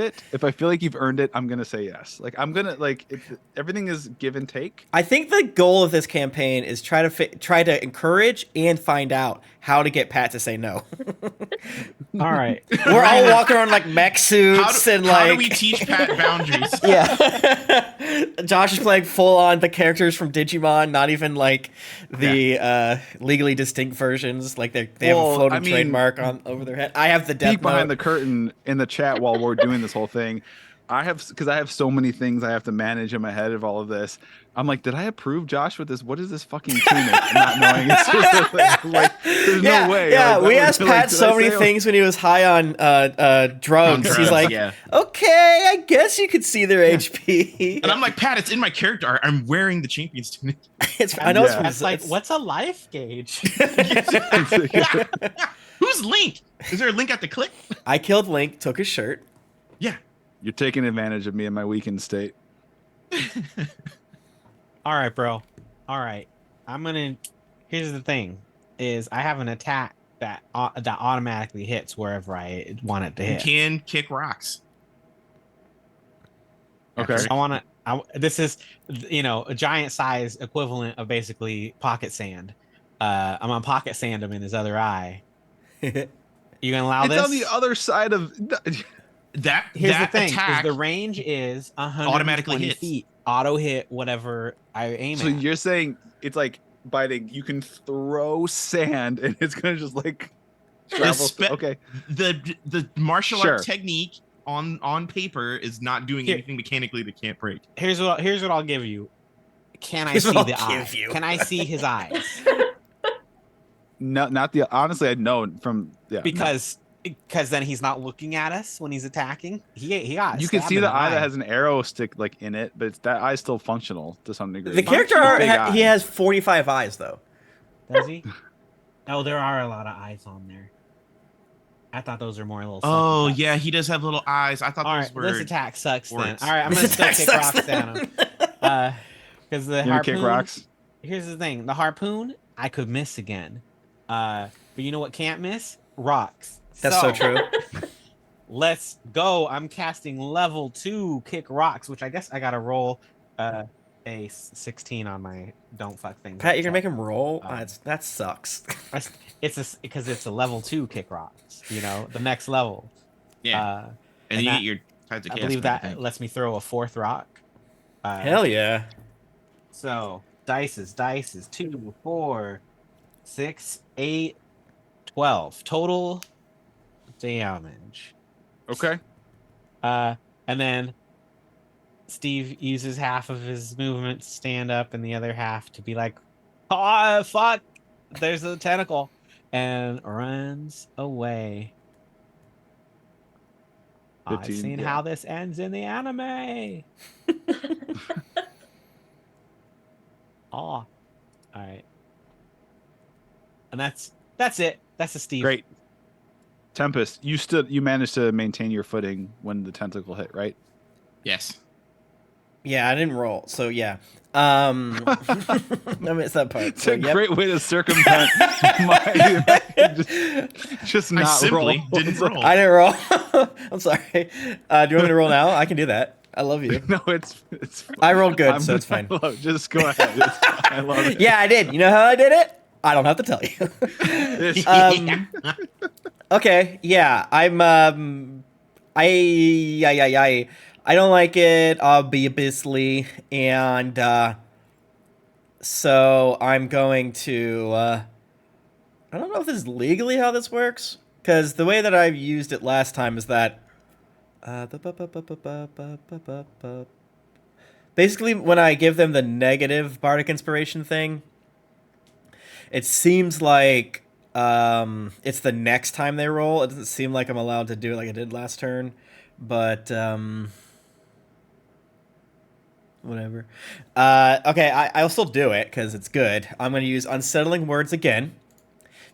it, I'm gonna say yes. Like I'm gonna like everything is give and take. I think the goal of this campaign is try to encourage and find out how to get Pat to say no. All right. We're all walking around like mech suits and how like do we teach Pat boundaries? yeah. Josh is playing full on the characters from Digimon, not even like the legally distinct versions. Like they have Well, a floating I mean, trademark on over their head. I have the death Peek behind note. the curtain in the chat while we're doing this whole thing. I have so many things I have to manage in my head of all of this. I'm like, did I approve Josh with this? What is this fucking tunic? Not knowing it's just like there's Yeah, no way. yeah. Like, that We would asked be like, Pat did so I many say- things when he was high on drugs. He's drugs, like, yeah. okay, I guess you could see their HP. And I'm like, Pat, it's in my character art. I'm wearing the champion's tunic. I know Yeah. it's from That's like, it's- what's a life gauge? Who's Link? Is there a Link at the click? I killed Link, took his shirt. Yeah. You're taking advantage of me in my weakened state. All right, bro. All right. Here's the thing: is I have an attack that automatically hits wherever I want it to You hit. can kick rocks. Okay. I want to. This is, a giant size equivalent of basically pocket sand. I'm gonna pocket sand him in his other eye. You gonna allow It's this? on the other side of. Here's that the thing: attack. is the range is 120 Automatically hits. feet. Auto hit whatever I aim So at. you're saying it's like biting. You can throw sand and it's gonna just like travel. spe- Okay. the martial Sure. art technique on paper is not doing Here. anything mechanically that can't break. Here's what I'll give you. Can I Here's see what the I'll eye? give you. Can I see his eyes? No, not the. Honestly, I know from Because then he's not looking at us when he's attacking. He got you can stabbed see in the eye that has an arrow stick like in it, but that eye's still functional to some degree. The character Big art, eye. he has 45 eyes though. Does he? Oh, there are a lot of eyes on there. I thought those were more little. Oh sucky yeah, he does have little eyes. I thought All those right, were. this attack sucks then. words. All right, I'm This gonna still attack kick sucks rocks down him. Because the You gonna harpoon. kick rocks. Here's the thing: the harpoon, I could miss again. But you know what can't miss? Rocks. That's so true. Let's go. I'm casting level 2 kick rocks, which I guess I gotta roll a 16 on my don't fuck things. Pat, up you're gonna make check. him roll? Um, That sucks. Because it's a level 2 kick rocks. The next level. Yeah, and and you that- get your types of I chaos. believe back, that think. lets me throw a 4th rock. Hell yeah. So dices 2, 4, 6, 8, 12 total damage. Okay. And then Steve uses half of his movement to stand up and the other half to be like, oh fuck, there's a tentacle, and runs away. I've 15, seen yeah. how this ends in the anime. Oh, all right. And that's it. That's a Steve. Great. Tempest, you managed to maintain your footing when the tentacle hit, right? Yes. Yeah, I didn't roll, so yeah. I missed that part. It's So, a yep. great way to circumvent my just I not simply roll. didn't roll. I didn't roll. I'm sorry. Do you want me to roll now? I can do that. I love you. No, it's fine. I rolled good, so it's fine. Just go ahead. It's fine. I love it. Yeah, I did. You know how I did it? I don't have to tell you. This- Okay, yeah, I don't like it, obviously, and so I'm going to. I don't know if this is legally how this works, because the way that I've used it last time is that. Basically, when I give them the negative bardic inspiration thing, it seems like it's the next time they roll. It doesn't seem like I'm allowed to do it like I did last turn, but whatever. Okay, I'll still do it because it's good. I'm going to use unsettling words again,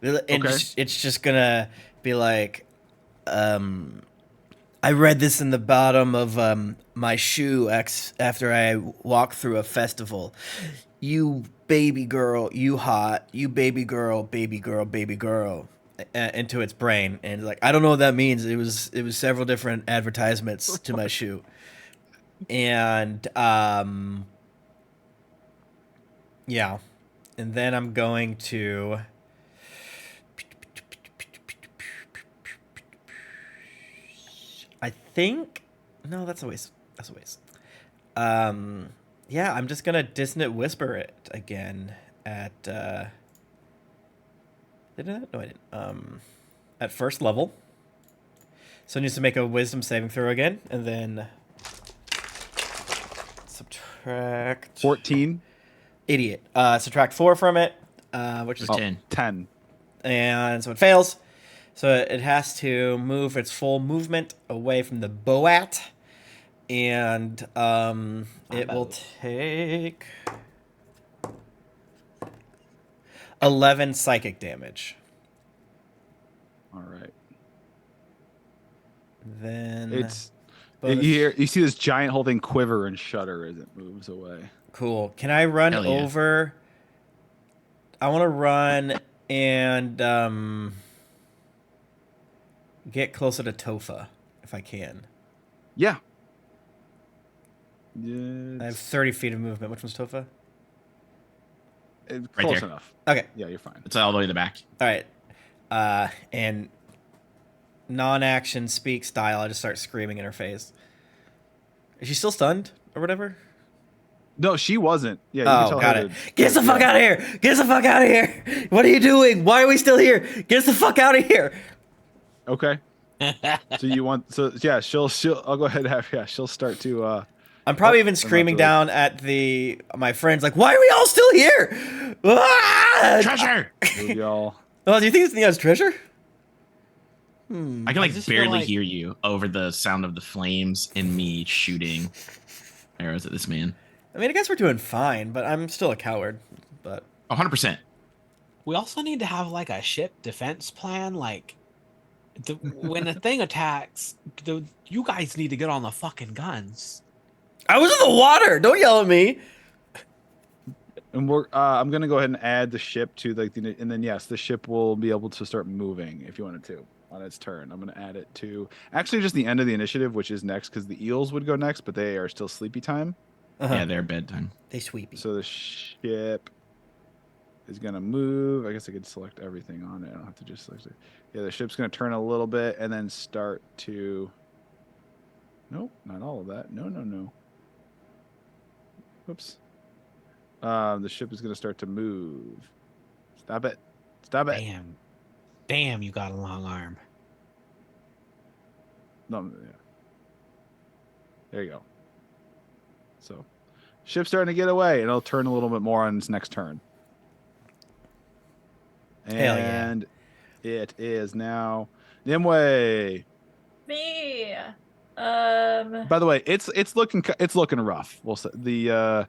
and Okay. it's just gonna be like, I read this in the bottom of my shoe after I walked through a festival. You baby girl, you hot. You baby girl, baby girl, baby girl. Into its brain, and like I don't know what that means. It was several different advertisements to my shoe, and yeah, and then I'm going to. I think no, that's a waste. That's a waste. Yeah, I'm just gonna dissonant whisper it again at. Did I do that? No, I didn't. At first level. So it needs to make a wisdom saving throw again, and then subtract 14. idiot. Subtract 4 from it, which is 10. 10. and so it fails. So it has to move its full movement away from the boat, and it will take 11 psychic damage. All right. Then It's bonus- you see this giant whole thing quiver and shudder as it moves away. cool. Can I run Hell yeah. over? I want to run and get closer to Tofa if I can. Yeah. I have 30 feet of movement. Which one's Tofa? Close there. enough. Okay. Yeah, you're fine. It's all the way to the back. All right. And non-action speak style, I just start screaming in her face. Is she still stunned or whatever? No, she wasn't. Yeah, you can Oh, tell got her it. to- Get us the fuck out of here! Get us the fuck out of here! What are you doing? Why are we still here? Get us the fuck out of here! Okay. So you want yeah, she'll I'll go ahead and have she'll start to I'm probably Oh, even I'm not screaming doing- down at my friends like, why are we all still here? Ah! Treasure! move y'all. Oh, do you think this thing has treasure? I can I like just feel barely like- hear you over the sound of the flames and me shooting arrows at this man. I mean, I guess we're doing fine, but I'm still a coward. But 100%. We also need to have like a ship defense plan. Like, when the thing attacks, you guys need to get on the fucking guns. I was in the water. Don't yell at me. And we're I'm gonna go ahead and add the ship to and then yes, the ship will be able to start moving if you wanted to on its turn. I'm gonna add it to actually just the end of the initiative, which is next because the eels would go next, but they are still sleepy time. Yeah, they're bedtime. They sweepy. So the ship is gonna move. I guess I could select everything on it. I don't have to just select it. Yeah, the ship's gonna turn a little bit and then start to. Nope, not all of that. No. Whoops. The ship is gonna start to move. Stop it! Stop it! Damn, you got a long arm. No, yeah. There you go. So, ship's starting to get away, and it'll turn a little bit more on its next turn. Hell yeah. And it is now Nimue. Me. By the way, it's looking rough. We'll say the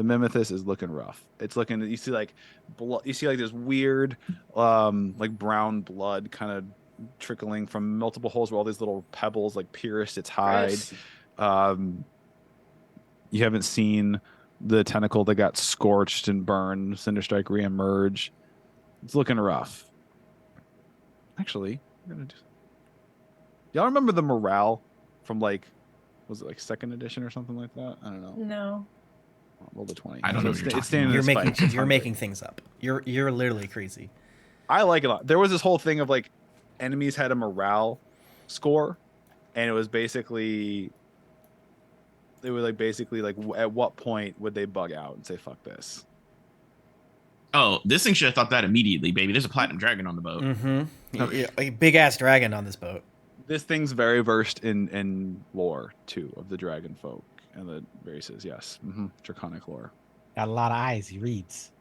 Mimethus is looking rough. It's looking. You see like you see like this weird like brown blood kind of trickling from multiple holes where all these little pebbles like pierced its hide. Gross. You haven't seen the tentacle that got scorched and burned. Cinderstrike reemerge. It's looking rough. Actually, I'm gonna do. Y'all remember the morale from like, was it like second edition or something like that? I don't know. No. Roll the 20. I don't know what you're It's talking standing about. in the spikes. It's You're hungry. making things up. You're literally crazy. I like it a lot. There was this whole thing of like enemies had a morale score, and it was basically at what point would they bug out and say fuck this? Oh, this thing should have thought that immediately, baby. There's a platinum dragon on the boat. Mm-hmm. Yeah, a big ass dragon on this boat. This thing's very versed in lore too of the dragon folk and the races. Yes, draconic lore. Got a lot of eyes. He reads.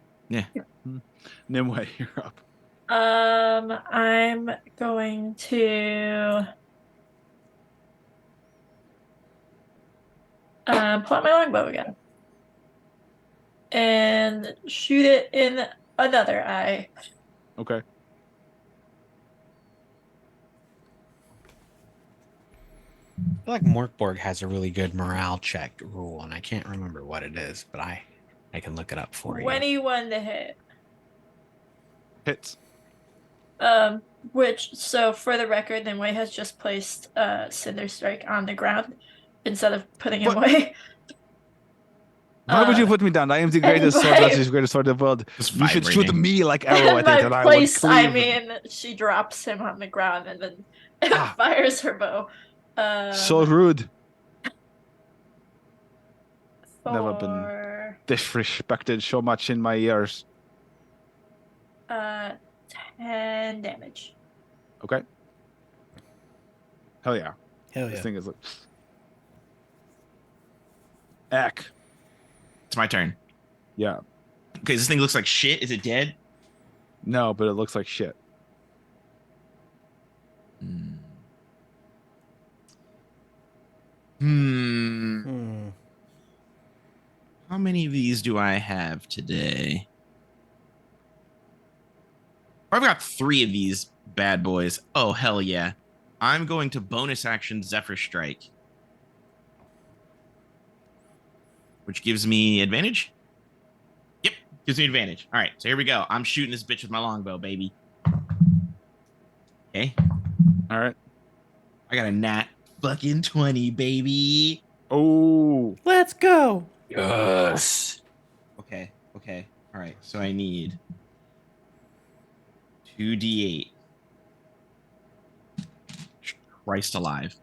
Nimue, you're up. I'm going to pull out my longbow again and shoot it in another eye. Okay. I feel like Morkborg has a really good morale check rule, and I can't remember what it is, but I can look it up for you. 21 to hit. Hits. Which, so for the record, Nimue has just placed Cinder Strike on the ground instead of putting him away. Why would you put me down? I am the greatest sword. That is the greatest sword in the world. It's You should shoot vibrating. me like arrow at By it, and I would place, I cleave. mean she drops him on the ground and then Ah. fires her bow. So rude. For Never been disrespected so much in my ears. 10 damage. Okay. Hell yeah. Hell This yeah. thing is like. Eck. It's my turn. Yeah. Okay, this thing looks like shit. Is it dead? No, but it looks like shit. Hmm. How many of these do I have today? I've got 3 of these bad boys. Oh, hell yeah. I'm going to bonus action Zephyr Strike, which gives me advantage. Yep, gives me advantage. All right, so here we go. I'm shooting this bitch with my longbow, baby. Okay, All right. I got a nat fucking 20, baby. Oh. Let's go. Yes. Okay. All right, so I need 2d8. Christ alive.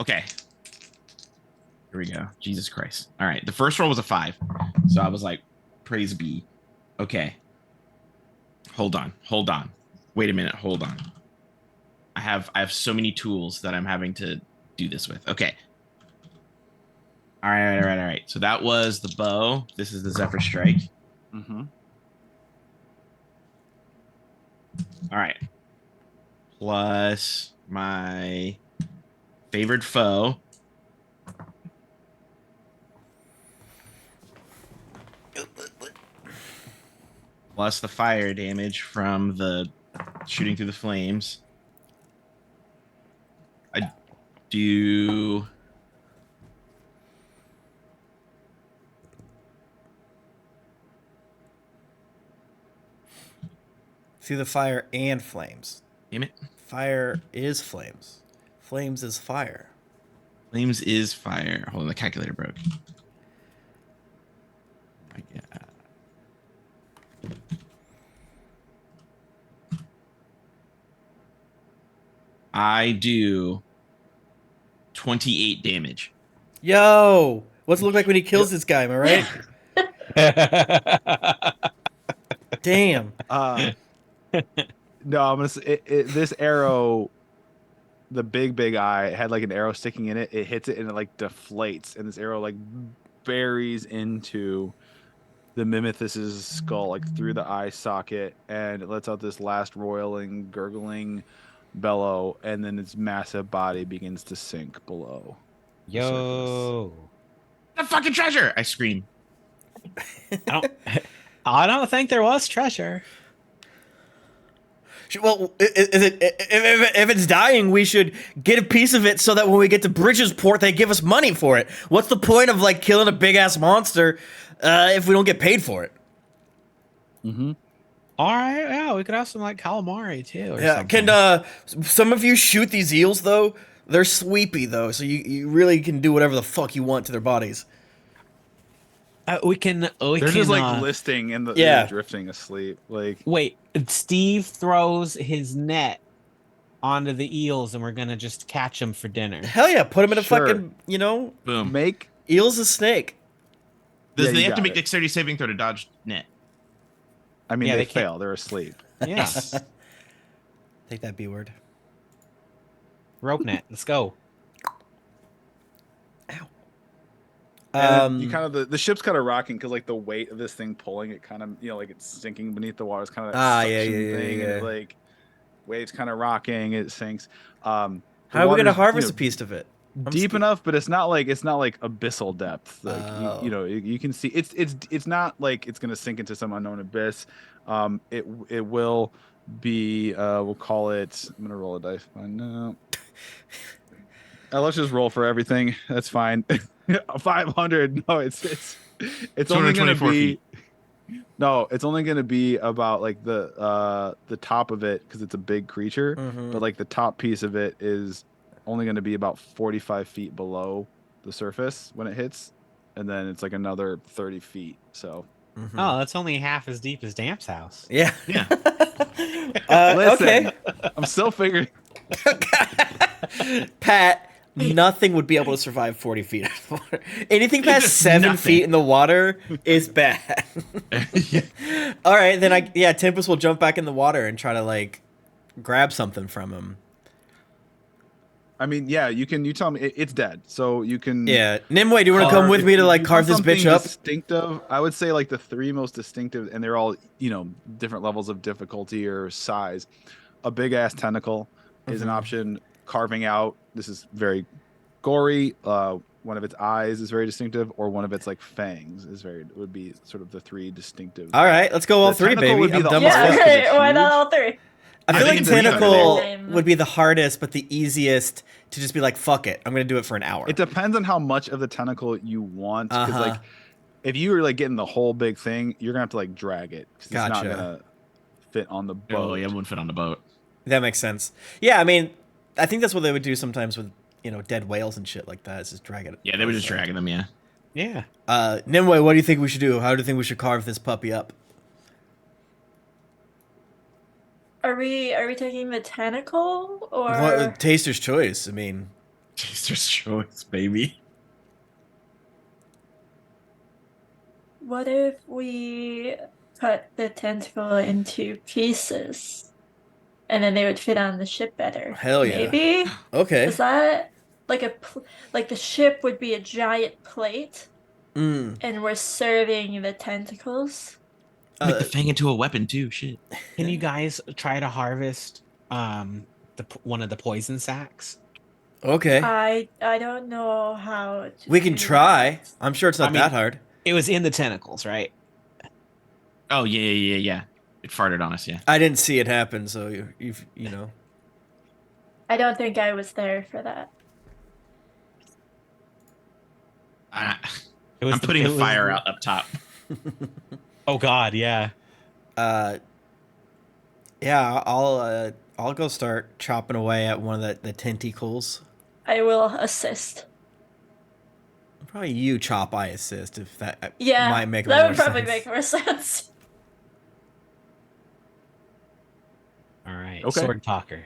Okay. Here we go. Jesus Christ. All right. The first roll was a 5. So I was like, praise be. Okay. Hold on. Wait a minute. Hold on. I have so many tools that I'm having to do this with. Okay. All right. So that was the bow. This is the Zephyr Strike. Mm-hmm. All right. Plus my favored foe. Plus the fire damage from the shooting through the flames. I do. See the fire and flames. Damn it. Fire is flames. Flames is fire. Flames is fire. Hold on, the calculator broke. My God. I do 28 damage. Yo, what's it look like when he kills this guy? Am I right? Damn. No, I'm gonna say this arrow, the big eye had like an arrow sticking in it. It hits it and it like deflates, and this arrow like buries into the Mimethus's skull, like through the eye socket, and it lets out this last roiling, gurgling bellow, and then its massive body begins to sink below. Yo. The fucking treasure! I scream. I don't think there was treasure. Well, if it's dying, we should get a piece of it so that when we get to Bridgesport, they give us money for it. What's the point of like killing a big ass monster if we don't get paid for it? Mm-hmm. All right, yeah, we could have some like calamari too. Or Yeah. something. Can some of you shoot these eels though? They're sweepy though, so you really can do whatever the fuck you want to their bodies. We can. They're just like listing and Yeah. they're drifting asleep. Like, Wait. Steve throws his net onto the eels, and we're gonna just catch them for dinner. Hell yeah, put him in a Sure. fucking, you know, Boom. make eel's a snake. Does Yeah, they you have to got make it. dexterity saving throw to dodge net? I mean, Yeah, they they can't- fail. They're asleep. Yeah. Take that B word. Rope net. Let's go. And you kind of the ship's kind of rocking because like the weight of this thing pulling it, kind of like it's sinking beneath the water. It's kind of that yeah, suction yeah, thing, yeah. and like waves kind of rocking. It sinks. How are we gonna harvest a piece of it? Deep enough, but it's not like abyssal depth. Like Oh. you can see it's not like it's gonna sink into some unknown abyss. It will be we'll call it. I'm gonna roll a dice. No. Let's just roll for everything. That's fine. 500. No, it's only gonna 224 be. feet. No, it's only gonna be about like the top of it because it's a big creature. Mhm. But like the top piece of it is only gonna be about 45 feet below the surface when it hits, and then it's like another 30 feet. So Mhm. Oh, that's only half as deep as Damp's house. Yeah. Yeah. listen, Okay. I'm still figuring. Pat, nothing would be able to survive 40 feet of water. Anything past Just 7 nothing. feet in the water is bad. All right, then Tempest will jump back in the water and try to like grab something from him. I mean, yeah, you can. You tell me it's dead, so you can. Yeah, Nimue, do you want to come with If me to you like want carve this something bitch up? Distinctive. I would say like the 3 most distinctive, and they're all different levels of difficulty or size. A big ass tentacle is an Mhm. option. Carving out. This is very gory. One of its eyes is very distinctive, or one of its like fangs would be sort of the 3 distinctive. All right, let's go all The 3, tentacle baby. would be I'm the dumb hardest. as Yeah, fuck. because it's right. Why not huge. all three? I feel I like think it's tentacle Same. would be the hardest, but the easiest to just be like, fuck it, I'm gonna do it for an hour. It depends on how much of the tentacle you want, because Uh-huh. like if you were like getting the whole big thing, you're gonna have to like drag it because it's not Gotcha. gonna fit on the boat. Oh, yeah, it wouldn't fit on the boat. That makes sense. Yeah, I mean, I think that's what they would do sometimes with dead whales and shit like that. Is just drag it. Yeah, they were just dragging them. Yeah. Yeah. Nimue, what do you think we should do? How do you think we should carve this puppy up? Are we taking the tentacle or What, taster's choice. I mean, Taster's choice, baby. what if we cut the tentacle into pieces and then they would fit on the ship better? Hell yeah. Maybe? okay. Is that like like the ship would be a giant plate Mm. and we're serving the tentacles? Make the fang into a weapon too. Shit. Can you guys try to harvest one of the poison sacks? Okay. I don't know how to we can do try. that. I'm sure it's not I mean- that hard. It was in the tentacles, right? Oh yeah. It farted on us. Yeah. I didn't see it happen, so you've I don't think I was there for that. It was I'm putting a fire out up top. Oh God, yeah. Yeah, I'll go start chopping away at one of the tentacles. I will assist. Probably you chop, I assist, if that Yeah, might make that more would probably sense. make more sense. All right. Okay. Sword talker.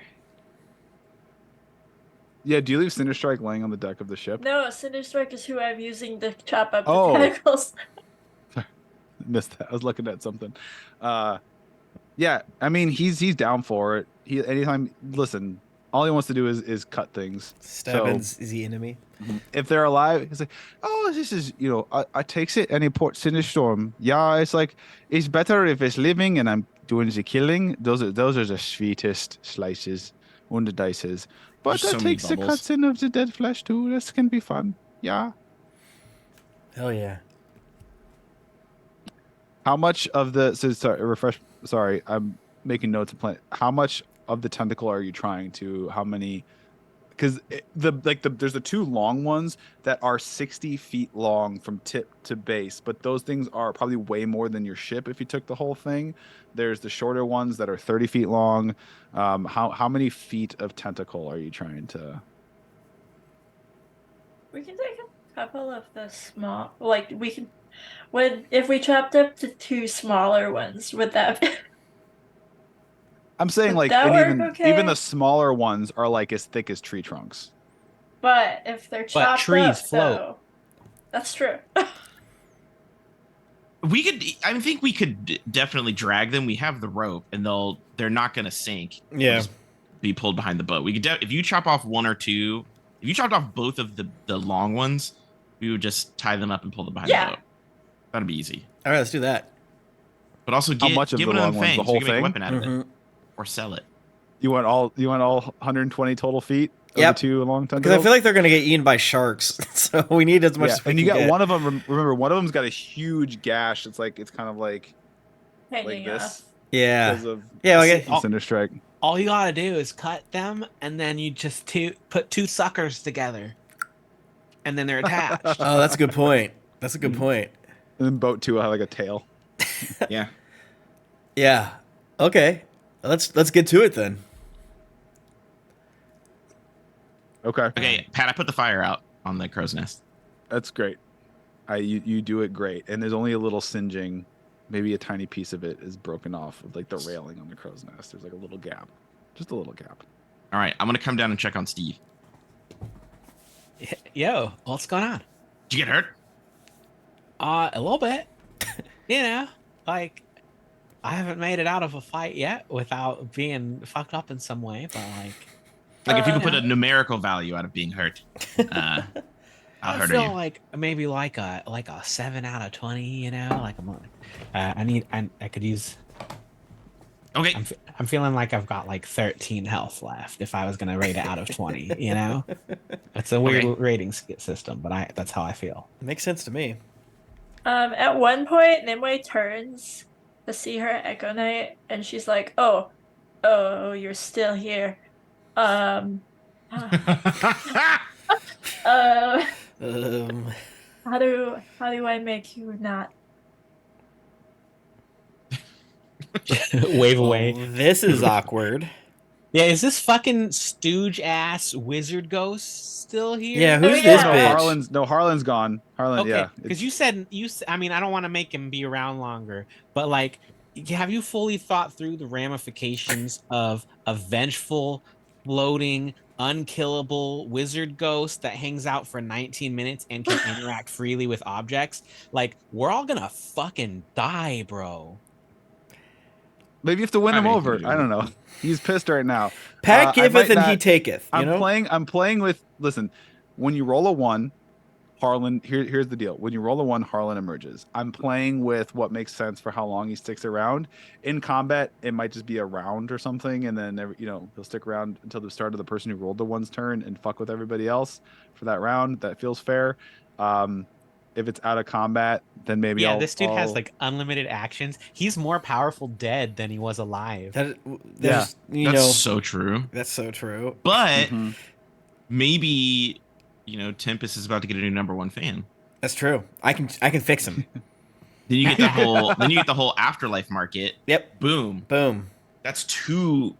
Yeah, do you leave Cinderstrike laying on the deck of the ship? No, Cinderstrike is who I'm using to chop up Oh. the tentacles. Missed that. I was looking at something. Yeah, I mean he's down for it. Listen, all he wants to do is cut things. Stabbins is the enemy. If they're alive, he's like, oh, this is I takes it and he ports Cinderstorm. Yeah, it's like it's better if it's living and I'm doing the killing. Those are the sweetest slices on the dices. But There's so that many takes the bubbles. cuts in of the dead flesh too. This can be fun. Yeah. Hell yeah. How much of the sorry, I'm making notes of plan. How much of the tentacle are you trying to? How many? Because there's the 2 long ones that are 60 feet long from tip to base, but those things are probably way more than your ship if you took the whole thing. There's the shorter ones that are 30 feet long. How many feet of tentacle are you trying to? We can take a couple of the small, like we can If we chopped up to 2 smaller ones, would that I'm saying would like, that and work even okay? the smaller ones are like as thick as tree trunks. But if they're But chopped trees up, float. though, that's true. We could. I think we could definitely drag them. We have the rope, and they're not going to sink. They'll Yeah. just be pulled behind the boat. We could if you chop off one or two. If you chopped off both of the long ones, we would just tie them up and pull them behind the Yeah. boat. That'd be easy. All right, let's do that. But also How much of get the one of long them ones? The fangs. whole We can make a thing? weapon out of it, Mhm. or sell it. You want all 120 total feet of Yep. the 2 long Because tentacles? I feel like they're gonna get eaten by sharks, so we need as much as we and you can got get. one of them. Remember, one of them's got a huge gash. It's kind of like Hanging this off. Yeah. because of Yeah. See, Okay. all, Cinder Strike. all you gotta do is cut them, and then you just put 2 suckers together, and then they're attached. Oh, that's a good point. That's a good point. And then boat 2 will have like a tail. Yeah. Yeah. Okay. Let's get to it then. Okay, Okay, Pat. I put the fire out on the crow's nest. that's great. You do it great, and there's only a little singeing. Maybe a tiny piece of it is broken off of like the railing on the crow's nest. There's like a little gap, just a little gap. All right, I'm gonna come down and check on Steve. Yo, what's going on? Did you get hurt? A little bit. You know, like I haven't made it out of a fight yet without being fucked up in some way, but Like if you could put yeah. a numerical value out of being hurt, how I hurt are feel you? like maybe like a 7 out of 20. You know, like I could use. Okay, I'm feeling like I've got like 13 health left if I was gonna rate it out of 20. You know, it's a weird Okay. rating system, but that's how I feel. Makes sense to me. At one point, Nimue turns to see her Echo Knight, and she's like, "Oh, you're still here. Uh, uh, how do I make you not?" Wave away. Well, this is awkward. Yeah, is this fucking stooge ass wizard ghost still here? Yeah, who's Oh, this yeah. bitch? Harlan's gone. Harlan, Okay, yeah. because you said I mean, I don't want to make him be around longer, but like, have you fully thought through the ramifications of a vengeful, floating, unkillable wizard ghost that hangs out for 19 minutes and can interact freely with objects? Like, we're all gonna fucking die, bro. Maybe you have to win I him mean, over. you I don't know. He's pissed right now. Pat I giveth might and he not- taketh. You know. I'm playing with. Listen, when you roll a 1, Harlan. Here's the deal. When you roll a 1, Harlan emerges. I'm playing with what makes sense for how long he sticks around. In combat, it might just be a round or something, and then he'll stick around until the start of the person who rolled the 1's turn and fuck with everybody else for that round. That feels fair. If it's out of combat, then maybe This dude has I'll- like unlimited actions. He's more powerful dead than he was alive. That's that's so true. That's so true. But Mhm. maybe Tempest is about to get a new #1 fan. That's true. I can fix him. Then you get the whole afterlife market. Yep. Boom. Boom. That's two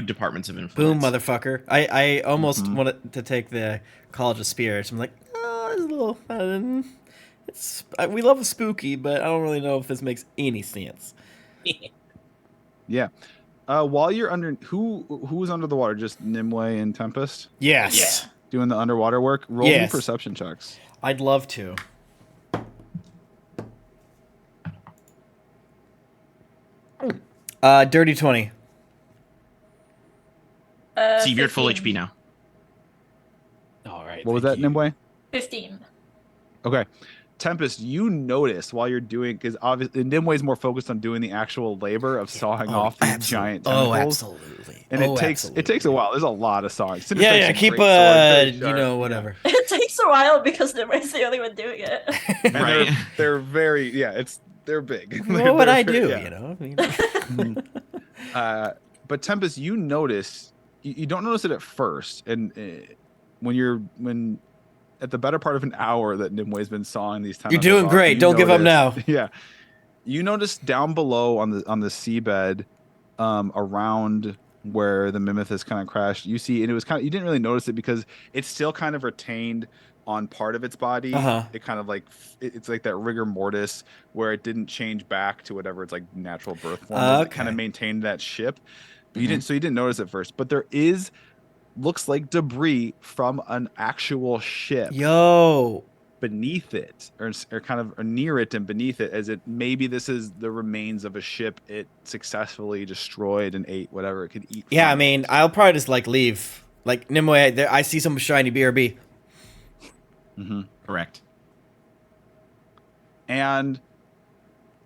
departments of Boom, influence. motherfucker. I almost Mhm. wanted to take the College of Spirits. I'm like, oh, it's a little. We love spooky, but I don't really know if this makes any sense. Yeah. While you're under, who's under the water? Just Nimue and Tempest Yes. doing the underwater work. Roll me Yes. perception checks. I'd love to. Dirty 20. Steve, you're at full 15. HP now. All right. What was that, thank you. Nimue? 15. Okay. Tempest, you notice while you're doing, because obviously Nimue's more focused on doing the actual labor of sawing off these giant tentacles. absolutely. And it takes a while. There's a lot of sawing. Cinder Yeah, Strike's yeah. a Keep great sword, very you sharp. know, whatever. It takes a while because Nimue's the only one doing it. And Right. they're very they're big. What would I They're do? very- You know. I mean, But Tempest, you notice you don't notice it at first, and when at the better part of an hour that Nimue's been sawing these tentacles You're doing off, great. you Don't give up now. notice- Yeah, you notice down below on the seabed, around where the Mimith has kind of crashed. You see, and it was kind of, you didn't really notice it because it's still kind of retained on part of its body. It kind of like it's like that rigor mortis where it didn't change back to whatever its like natural birth form was. It kind of maintained that ship. But you didn't notice at first. But there looks like debris from an actual ship. Yo. Beneath it, or kind of near it and beneath it, as it maybe this is the remains of a ship it successfully destroyed and ate whatever it could eat. Yeah, I mean, I'll probably just like leave. Like Nimue, I see some shiny BRB. Correct. And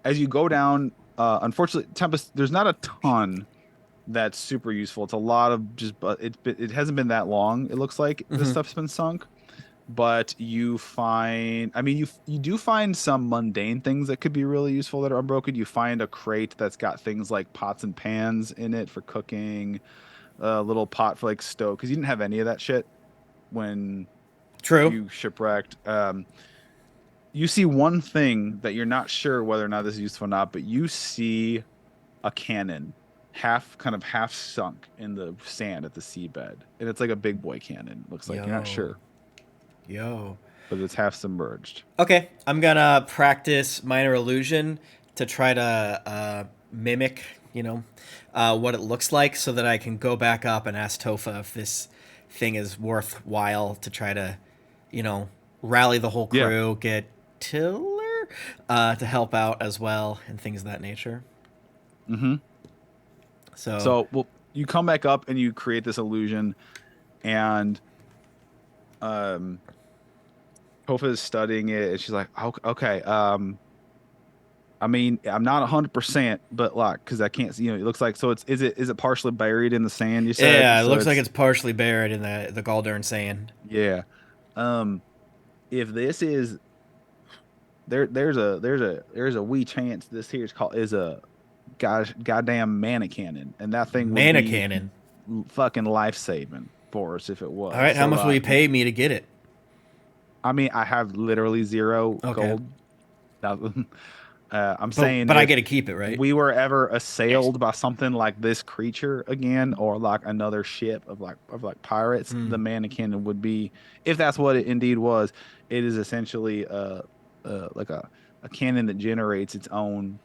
as you go down, unfortunately, Tempest, there's not a ton that's super useful. It's a lot of just, but it hasn't been that long. It looks like this stuff's been sunk. But you find, I mean, you do find some mundane things that could be really useful that are unbroken. You find a crate that's got things like pots and pans in it for cooking, a little pot for like stove, because you didn't have any of that shit when you shipwrecked. You see one thing that you're not sure whether or not this is useful or not, but you see a cannon half sunk in the sand at the seabed, and it's like a big boy cannon. Looks like you're not sure. But it's half submerged. Okay, I'm gonna practice minor illusion to try to mimic, what it looks like, so that I can go back up and ask Tofa if this thing is worthwhile to try to, rally the whole crew, get Tiller to help out as well, and things of that nature. So well, you come back up and you create this illusion, and Tofa is studying it, and she's like, okay, I mean, I'm not 100%, but like, because I can't see, it looks like, so is it partially buried in the sand, you said? Yeah, it looks like it's partially buried in the Galdern sand. Yeah. If this is, there's a wee chance this here is a goddamn mana cannon, and that thing would mana be cannon fucking life-saving for us if it was. All right, how much will you pay me to get it? I mean, I have literally 0 gold. I'm saying, but I get to keep it, right? We were ever assailed by something like this creature again, or like another ship of pirates, the mana cannon would be, if that's what it indeed was. It is essentially like a cannon that generates its own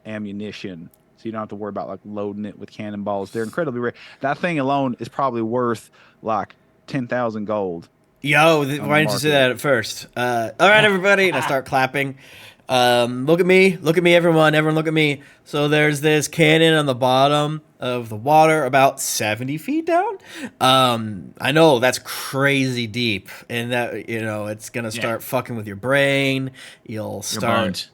ammunition, so you don't have to worry about like loading it with cannonballs. They're incredibly rare. That thing alone is probably worth like 10,000 gold. Yo, why didn't you say that at first? All right, everybody, and I start clapping. Look at me, everyone look at me. So there's this cannon on the bottom of the water, about 70 feet down. I know that's crazy deep, and that it's gonna start fucking with your brain. You'll start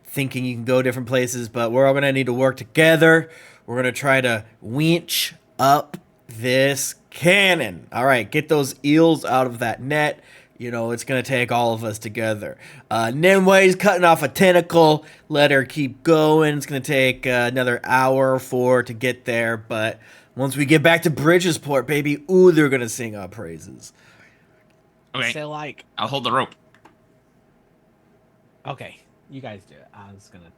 thinking you can go different places, but we're all gonna need to work together. We're gonna try to winch up this cannon. All right, get those eels out of that net. It's going to take all of us together. Nimwe's cutting off a tentacle. Let her keep going. It's going to take another hour or 4 to get there. But once we get back to Bridgesport, baby, they're going to sing our praises. Okay. So, I'll hold the rope. Okay, you guys do it. I was gonna.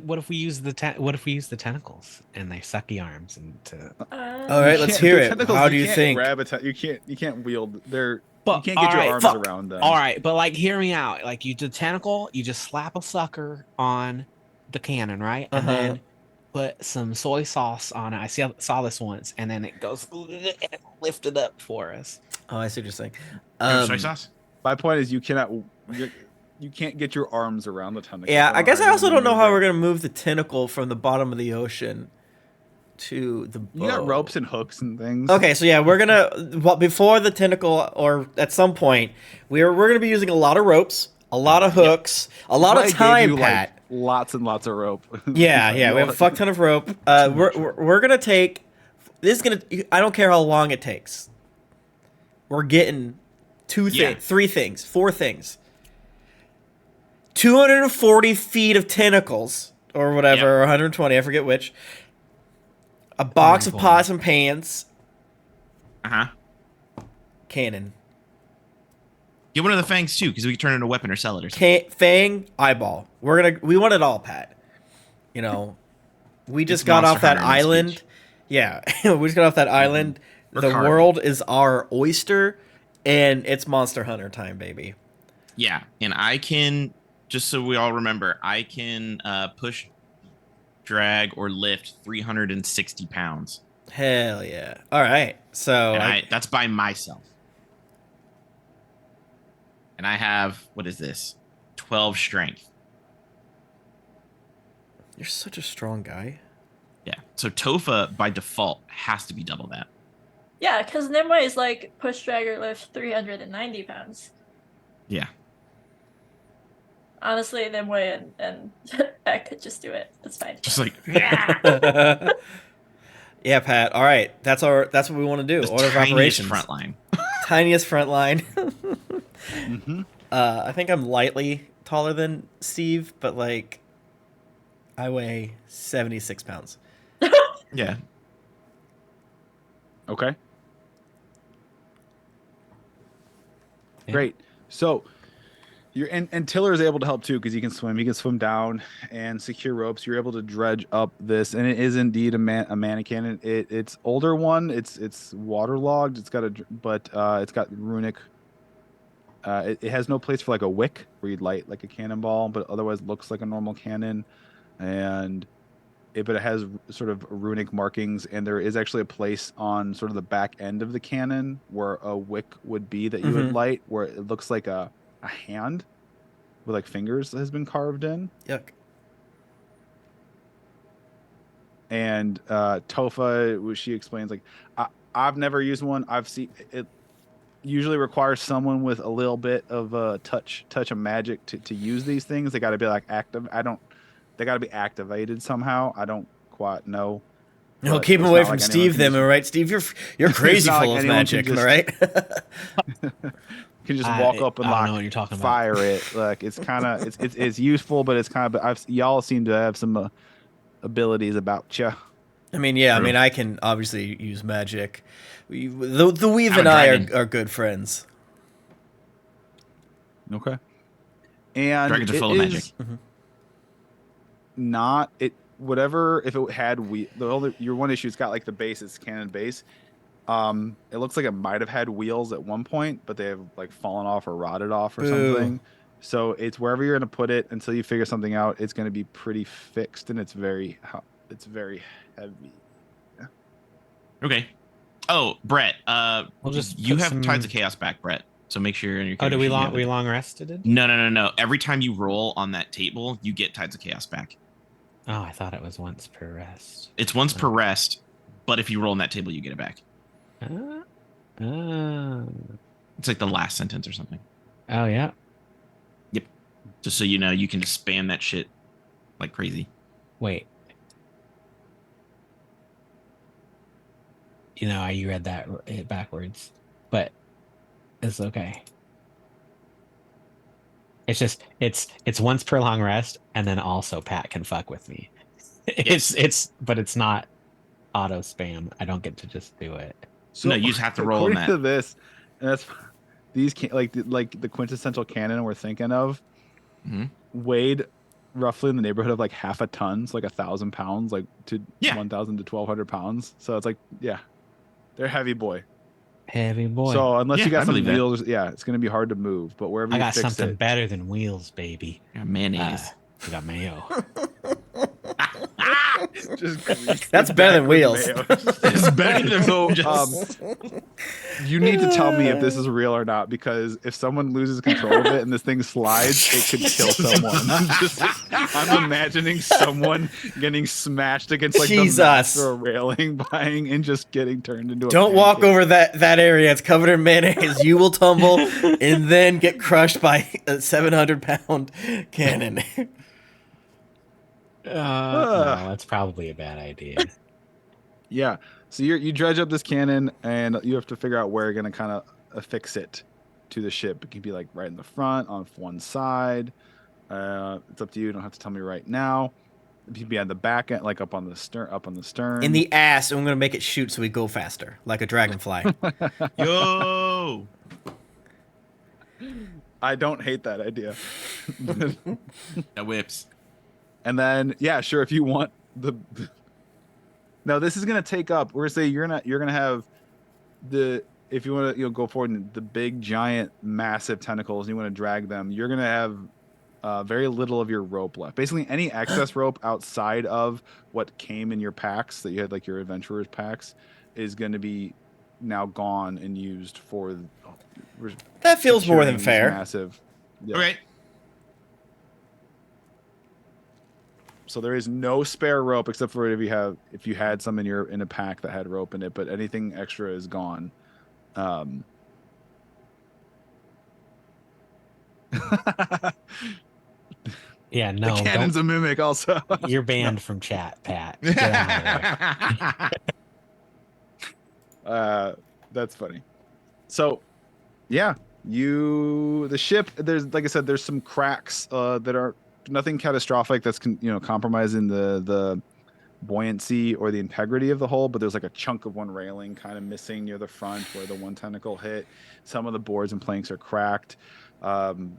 What if we use the tentacles and they sucky arms into? All right, let's hear it. How do you think? You can't wield. You can't get your arms around them. All right, but hear me out. Like, you do tentacle, you just slap a sucker on the cannon, right? And then put some soy sauce on it. I saw this once, and then it goes lift it up for us. Oh, I see what you're saying. Soy sauce. My point is, you can't get your arms around the tentacle. Yeah, I guess I also don't know how we're gonna move the tentacle from the bottom of the ocean to the bow. You got ropes and hooks and things. Okay, so yeah, we're gonna before the tentacle, or at some point, we're gonna be using a lot of ropes, a lot of hooks, a lot of time, Pat. Lots and lots of rope. Yeah, we have a fuck ton of rope. We're gonna take. This is gonna. I don't care how long it takes. We're getting 3 things, 4 things. 240 feet of tentacles, or whatever, or 120, I forget which. A box of pots and pans. Cannon. Get one of the fangs too, because we can turn it into a weapon or sell it or something. Fang, eyeball. We want it all, Pat. We just got off that island. Yeah, we just got off that island. Or the carving. world is our oyster, and it's Monster Hunter time, baby. Yeah, and I can, just so we all remember, I can push, drag, or lift 360 pounds. Hell yeah! All right, so And that's by myself. And I have, what is this? 12 strength. you're such a strong guy. Yeah. So Tofa by default has to be double that. Yeah, because Nimue is like push, drag, or lift 390 pounds. Yeah. Honestly, Nimue and I could just do it. It's fine. Just like Yeah, Pat. All right, that's what we want to do. the Order of tiniest operations. front line. Tiniest front line. Mm-hmm. I think I'm lightly taller than Steve, but like, I weigh 76 pounds. Yeah. Okay. Yeah. Great. So you're and Tiller is able to help too because he can swim. He can swim down and secure ropes. You're able to dredge up this, and it is indeed a mannequin. It's older one. It's waterlogged. It's got it's got runic. It has no place for like a wick where you'd light like a cannonball, but otherwise looks like a normal cannon, but it has sort of runic markings, and there is actually a place on sort of the back end of the cannon where a wick would be that you would light, where it looks like a hand with like fingers that has been carved in. Yuck. And Tofa, she explains like, I've never used one. I've seen it. Usually requires someone with a little bit of a touch of magic to use these things. They got to be like active. They got to be activated somehow. I don't quite know. No, But keep him it's away not from like anyone Steve. can Then, just- all right, Steve. You're crazy not full like of anyone can magic, just- all right? Can just walk up and I don't like know what you're talking about. fire it. Like it's kind of it's useful, but it's kind of y'all seem to have some abilities about you. I mean, yeah. I True. mean, I can obviously use magic. The Weave I'm and a I dragon. are good friends. Okay. And Dragons are it full of magic. is not it whatever if it had your one issue, it's got like the base, it's cannon base. It looks like it might have had wheels at one point, but they have like fallen off or rotted off or Boo. something. So it's wherever you're gonna put it until you figure something out. It's gonna be pretty fixed, and it's very heavy. Okay. Oh, Brett. We'll just you put have some- Tides of Chaos back, Brett. So make sure you're in your. Oh, do character we sheet you long have we it. long rested? No. Every time you roll on that table, you get Tides of Chaos back. Oh, I thought it was once per rest. It's once per rest, but if you roll on that table, you get it back. Oh, It's like the last sentence or something. oh yeah. Just so you know, you can just spam that shit like crazy. Wait. You know, you read that backwards, but it's okay. It's just it's once per long rest, and then also Pat can fuck with me. But it's not auto spam. I don't get to just do it. So No, you just have to roll on according that. to this, and that's these like the quintessential cannon we're thinking of Mhm. weighed roughly in the neighborhood of like half a ton, so like 1,000 pounds, like to Yeah. 1,000 to 1,200 pounds. So it's like they're heavy boy. Heavy boy. So unless Yeah, you got I some believe that. wheels, it's gonna be hard to move. But wherever I you got fix something it, better than wheels, baby. Yeah, mayonnaise. We got mayo. just grease That's it better back than with wheels. mayo. It's better than So, just. you need to tell me if this is real or not, because if someone loses control of it and this thing slides, it could kill someone. I'm imagining someone getting smashed against like Jesus. the mast or a railing and just getting turned into a Don't walk pancake. over that area. It's covered in mayonnaise. You will tumble and then get crushed by a 700-pound cannon. No, that's probably a bad idea. Yeah. So you dredge up this cannon, and you have to figure out where you're gonna kind of affix it to the ship. It can be like right in the front, on one side. It's up to you. You don't have to tell me right now. It can be on the back end, like up on the stern. In the ass, and I'm going to make it shoot so we go faster, like a dragonfly. Yo. I don't hate that idea. That whips. And then, sure, if you want the. No, this is gonna take up. We're gonna say you're gonna have if you want to go forward and the big giant massive tentacles, you want to drag them, you're gonna have very little of your rope left. Basically, any excess rope outside of what came in your packs that you had, like your adventurers packs, is going to be now gone and used for. That feels more than securing these fair. Massive. Yeah. Okay. So there is no spare rope except for if you had some in a pack that had rope in it, but anything extra is gone. Yeah, no, the cannon's a mimic also. you're banned from chat, Pat. Get out of there. That's funny. So, yeah, the ship. There's, like I said, there's some cracks that are nothing catastrophic. That's compromising the buoyancy or the integrity of the hull. But there's like a chunk of one railing kind of missing near the front where the one tentacle hit. Some of the boards and planks are cracked.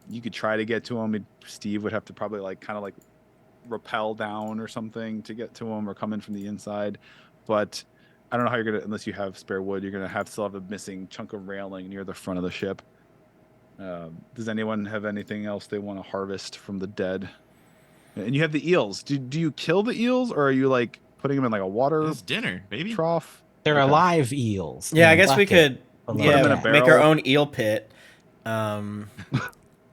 You could try to get to them. Steve would have to probably kind of rappel down or something to get to them, or come in from the inside. But I don't know how you're gonna, unless you have spare wood, you're gonna still have a missing chunk of railing near the front of the ship. Does anyone have anything else they want to harvest from the dead? And you have the eels. Do you kill the eels, or are you putting them in a water It's dinner, baby. trough? They're Okay. alive eels. Yeah, in I a guess we bucket. could them in a make barrel. our own eel pit.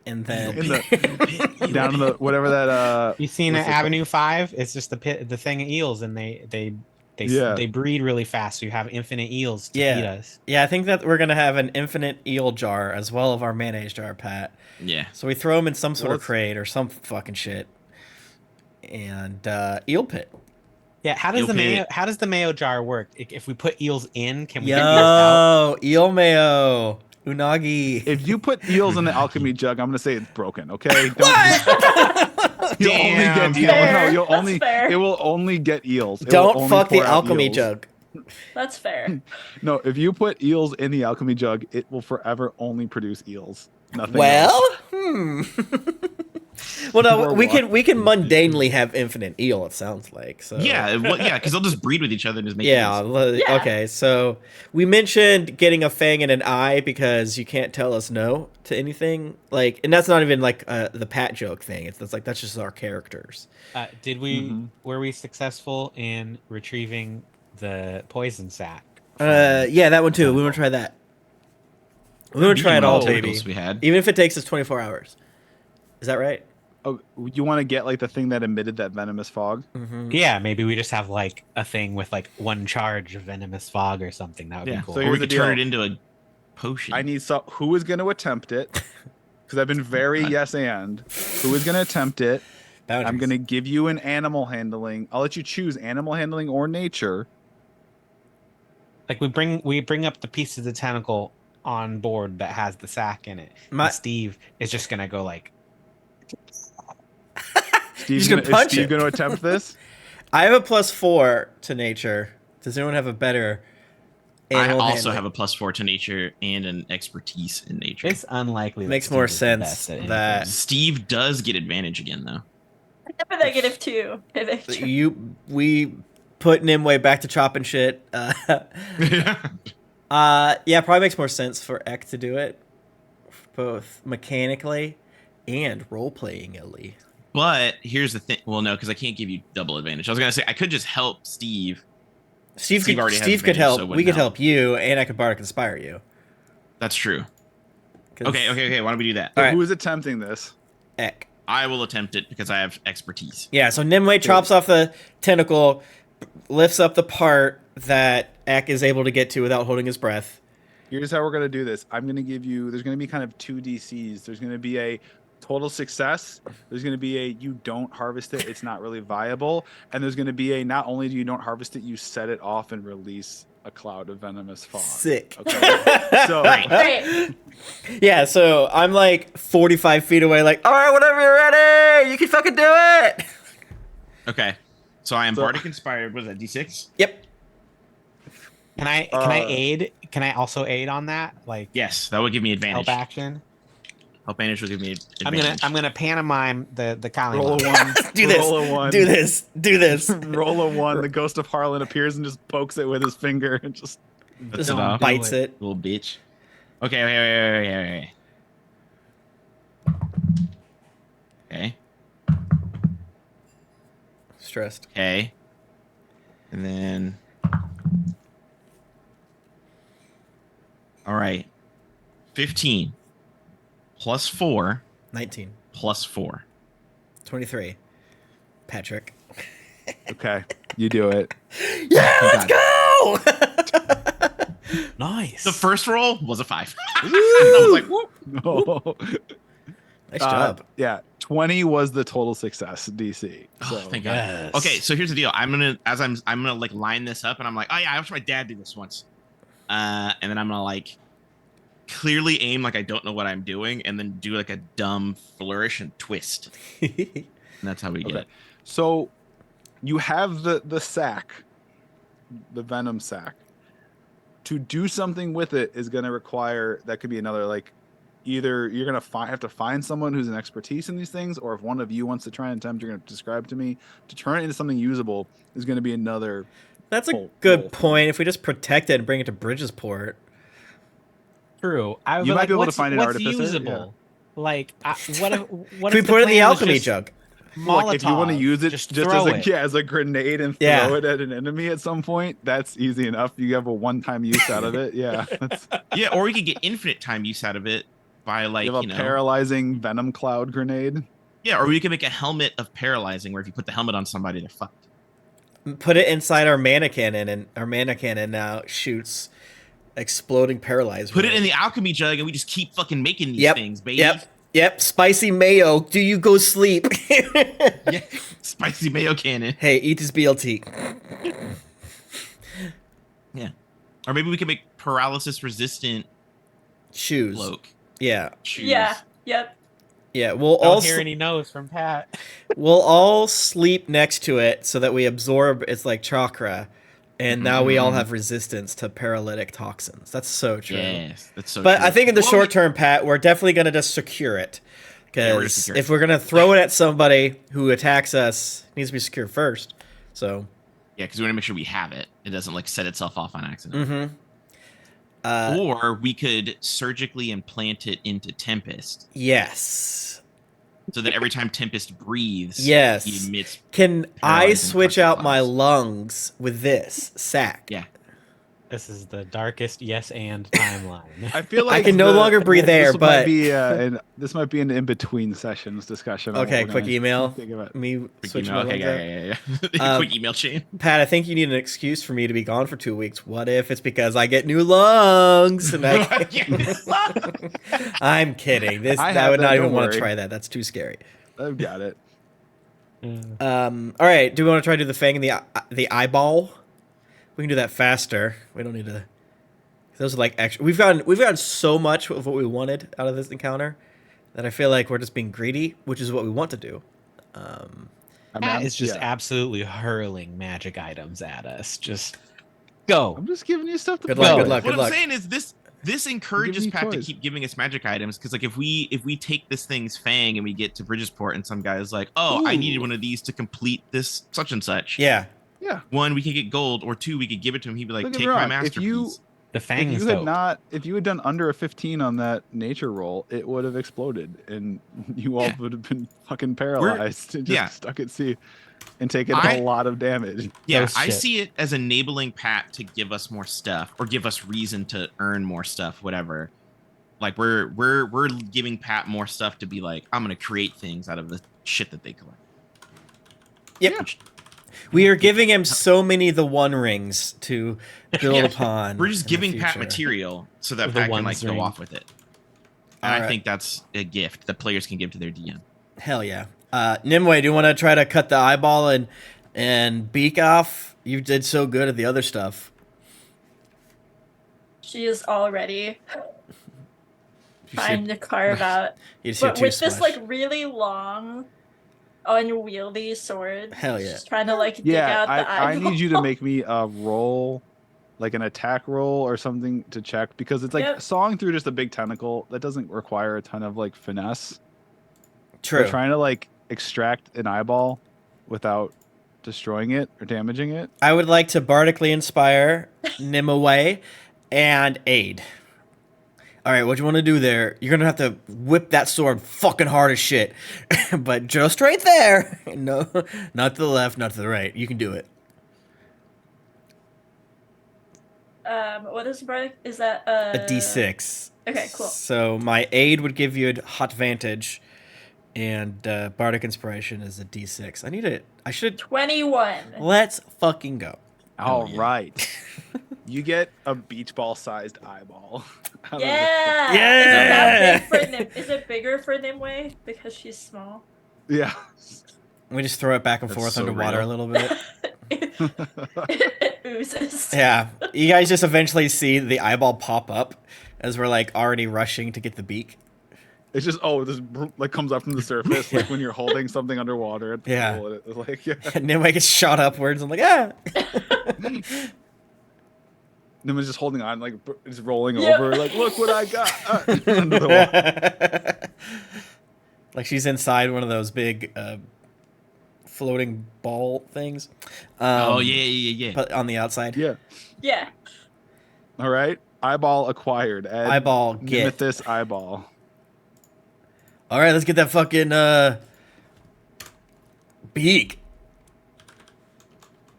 And then In the down in the whatever that You seen what's at it called? Avenue 5? It's just the thing of eels, and they Yeah. they breed really fast, so you have infinite eels to Yeah. feed us. yeah, I think that we're gonna have an infinite eel jar as well of our mayonnaise jar, Pat. Yeah. So we throw them in some sort Well, of crate or some fucking shit, and eel pit. Yeah, how does Eel the mayo pit. how does the mayo jar work? If we put eels in, can we get eels out? Yo, eel mayo, unagi. if you put eels in the alchemy jug, I'm gonna say it's broken. Okay. You'll only Damn. get eels. Fair. No, you'll That's only. fair. It will only get eels. It will Don't only fuck the pour out alchemy eels. jug. That's fair. No, if you put eels in the alchemy jug, it will forever only produce eels. Nothing Well, else. well, no, Or we what? can mundanely have infinite eel. It sounds like so. Yeah, well, yeah, because they'll just breed with each other and just make Yeah, eels. Yeah. okay, so we mentioned getting a fang and an eye because you can't tell us no to anything. And that's not even the Pat joke thing. That's just our characters. Did we Mhm. were we successful in retrieving the poison sac? Yeah, that one too. We want to try that. We want to try it all, Oh, baby. tentacles we had. Even if it takes us 24 hours. Is that right? Oh, you want to get the thing that emitted that venomous fog? Mm-hmm. Yeah, maybe we just have a thing with one charge of venomous fog or something. That would Yeah, be cool. so or here's we the could turn deal. it into a potion. I need who is going to attempt it? Because I've been very yes and. Who is going to attempt it? I'm going to give you an animal handling. I'll let you choose animal handling or nature. we bring up the piece of the tentacle on board that has the sac in it. My- And Steve is just gonna go Steve's He's gonna punch is Steve it. going to attempt this? I have a +4 to nature. Does anyone have a better I animal also handling? have a +4 to nature and an expertise in nature. it's unlikely. that Makes Steve more is the sense best at that- anything. Steve does get advantage again, though. Except for -2. We put Nimue back to chopping shit. Yeah, probably makes more sense for Ek to do it, both mechanically and role-playingly. But here's the thing. Well, no, because I can't give you double advantage. I was gonna say I could just help Steve. Steve Steve could, already has Steve could advantage, help. so it We wouldn't could help. help you, and I could bardic inspire you. That's true. 'Cause Okay. Why don't we do that? All right. Who is attempting this? Ek. I will attempt it because I have expertise. Yeah, so Nimue chops off the tentacle, lifts up the part that Ek is able to get to without holding his breath. Here's how we're going to do this. I'm going to give you, there's going to be kind of 2 DCs. There's going to be a total success. There's going to be a you don't harvest it, it's not really viable. And there's going to be a not only do you don't harvest it, you set it off and release a cloud of venomous fog. Sick. Okay. So Right. Great. Yeah, so I'm 45 feet away, all right, whenever you're ready, you can fucking do it. Okay. So I am So- bardic inspired. What is that? D6? Yep. Can I aid? Can I also aid on that? Yes, that would give me advantage. Help action. Help advantage will give me advantage. I'm gonna pantomime the roll a Kalima. 1. Do this. Roll a 1. Do this. Do this. Roll a 1. The ghost of Harlan appears and just pokes it with his finger and just Just it off. bites it. Little bitch. Okay, wait. Okay. Stressed. Okay. And then. All right. 15 plus 4 19. plus 4. 23. Patrick. Okay, you do it. Yeah, Oh, let's go! Nice. The first roll was a 5. I was like, whoop. No. Nice job. Yeah, 20 was the total success DC. So Oh, thank God. Yes. Okay, so here's the deal. I'm gonna like line this up, and I'm like, oh yeah, I watched my dad do this once. And then I'm gonna like clearly aim like I don't know what I'm doing, and then do like a dumb flourish and twist. And that's how we get Okay. it. So you have the sack, the venom sack. To do something with it is going to require, that could be another, like, either you're going to have to find someone who's an expertise in these things, or if one of you wants to try and attempt, you're going to describe to me, to turn it into something usable is going to be another. That's a whole good thing. point. If we just protect it and bring it to Bridgesport. True. I would You be might like, be able to what's, find an what's artificer, usable? Like, what if Can we put it in the plan was alchemy just jug? Like, if you want to Molotov, use it just just throw as it. as a grenade and throw Yeah. it at an enemy at some point, that's easy enough. You have a one-time use out of it. Yeah. That's, Yeah, or we could get infinite time use out of it by like, you have a paralyzing venom cloud grenade. yeah, or we can make a helmet of paralyzing, where if you put the helmet on somebody, they're fucked. Put it inside our mana cannon, and our mana cannon now shoots exploding paralyzed. Put it rays. in the alchemy jug, and we just keep fucking making these things, baby. Yep. Spicy mayo. Do you go sleep? Yeah, spicy mayo cannon. Hey, eat this BLT. Yeah, or maybe we can make paralysis resistant Shoes. cloak. Yeah. Shoes. Yeah. Yep. Yeah. We'll Don't all hear any no's from Pat. we'll all sleep next to it so that we absorb its like chakra, and now we all have resistance to paralytic toxins. That's so true. Yes, that's so. But true. I think in the Well, short term, Pat, we're definitely gonna just secure it. Yeah, we're gonna Because secure it. if we're gonna throw it at somebody who attacks us, it needs to be secure first. So. Yeah, because we want to make sure we have it. It doesn't like set itself off on accident. Mm-hmm. Or we could surgically implant it into Tempest, Yes. so that every time Tempest breathes, Yes. he emits. Can I Paralyzing switch out my toxins. lungs with this sack? Yeah. This is the darkest yes and timeline. I feel like I can no longer breathe air, this but might be, this might be an in-between sessions discussion. on what okay, we're quick gonna email. think about. Me Quick switching email. my Okay, lungs out. yeah. Quick email chain. Pat, I think you need an excuse for me to be gone for 2 weeks. What if it's because I get new lungs? And I'm kidding. This I I have would that, not even don't want to worry. try that. That's too scary. I've got it. All right. Do we want to try to do the fang and the eyeball? We can do that faster. We don't need to. Those are like extra. We've gotten so much of what we wanted out of this encounter that I feel like we're just being greedy, which is what we want to do. I mean, Pat is just yeah. absolutely hurling magic items at us. Just go. I'm just giving you stuff to Good play luck, with. good luck. What I'm saying is this encourages you Pat to toys. keep giving us magic items, because like if we take this thing's fang and we get to Bridgesport and some guy is like, oh, I needed Ooh. one of these to complete this such and such. Yeah. Yeah. One, we could get gold, or two, we could give it to him. He'd be like, Don't get me take my wrong, masterpiece. The fang If is you had dope. if you had done under a 15 on that nature roll, it would have exploded, and you all Yeah. would have been fucking paralyzed and just yeah. stuck at sea and taken I- a lot of damage. Yeah, Oh, I shit. see it as enabling Pat to give us more stuff, or give us reason to earn more stuff, whatever. Like we're giving Pat more stuff to be like, I'm gonna create things out of the shit that they collect. Yep. Yeah. We are giving him so many the one rings to build Yeah. upon. We're just in the giving Pat future. material so that The Pat can like ones go ring. off with it. And I Alright. think that's a gift that players can give to their DM. Hell yeah. Nimue, do you want to try to cut the eyeball and beak off? You did so good at the other stuff. She is already You trying to carve out. You see But too with this smush. like really long, unwieldy sword. Hell yeah. Just trying to like dig Yeah, out the I eyeball. need you to make me a roll, like an attack roll or something to check, because it's like Yep. sawing through just a big tentacle that doesn't require a ton of like finesse. True. But trying to like extract an eyeball without destroying it or damaging it. I would like to bardically inspire Nimue and aid. All right, what you want to do there? You're gonna have to whip that sword fucking hard as shit, but just right there. No, not to the left, not to the right. You can do it. What is bardic? Is that A D6. Okay, cool. So my aid would give you a hot vantage, and bardic inspiration is a D6. I need it. I should. 21. Let's fucking go. All yeah. right. You get a beach ball sized eyeball. out of this. Yeah. Yeah. Is it that big for Nim? Is it bigger for Nimue because she's small? Yeah. We just throw it back and That's forth so underwater real. a little bit. It oozes. Yeah. You guys just eventually see the eyeball pop up as we're like already rushing to get the beak. It's just this like comes up from the surface like when you're holding something underwater. At the Yeah. pool, it's like yeah. And Nimue gets shot upwards. I'm like, ah. Nima's just holding on, like just rolling Yeah. over, like look what I got. Under the water. Like she's inside one of those big floating ball things. Oh yeah. But on the outside. Yeah. Yeah. All right. Eyeball acquired. Add Eyeball get. Nemethys eyeball. All right, let's get that fucking beak.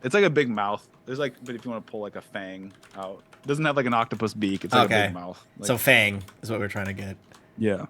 It's like a big mouth. There's like, but if you want to pull like a fang out, it doesn't have like an octopus beak. It's like a Okay. big mouth. Like, So fang is what we're trying to get. yeah.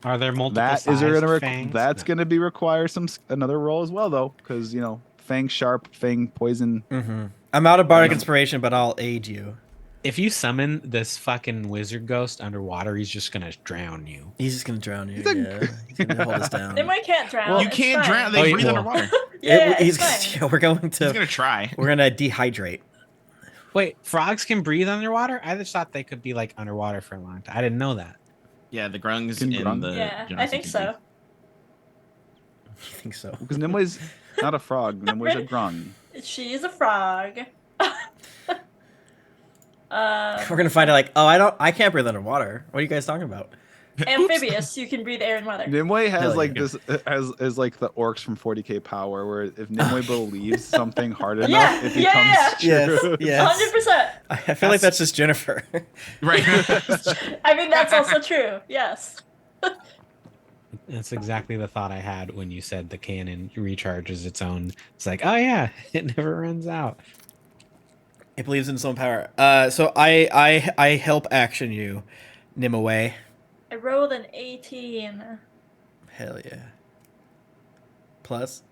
Are there multiple That is gonna fangs? that's gonna be require another roll as well though, because fang sharp, fang poison. Mm-hmm. I'm out of bardic Yeah. inspiration, but I'll aid you. If you summon this fucking wizard ghost underwater, he's just gonna drown you. He's just gonna drown you. He's like- Yeah, he's gonna hold us down. Nimue can't drown. Well, You it's can't fine. drown. They Oh, breathe well. underwater. Yeah, He's it's fine. we're going He's to gonna try. we're gonna dehydrate. Wait, frogs can breathe underwater? I just thought they could be like underwater for a long time. I didn't know that. Yeah, the grungs Can and grung? the. Yeah, I Johnson think can so. I think so. Because Nimue's not a frog. Nimue's a grung. She's a frog. We're gonna find out like, oh, I can't breathe underwater. What are you guys talking about? Amphibious, you can breathe air and water. Nimue has Hell like yeah. this as like the orcs from 40k power, where if Nimue believes something hard enough, Yeah, it yeah, becomes Yes, true. yes. 100%. I feel like that's just Jennifer. Right. I mean, that's also true. Yes. That's exactly the thought I had when you said the cannon recharges its own. It's like, oh yeah, it never runs out. It believes in its own power. So I help action you, Nimue. I rolled an 18. Hell yeah. Plus.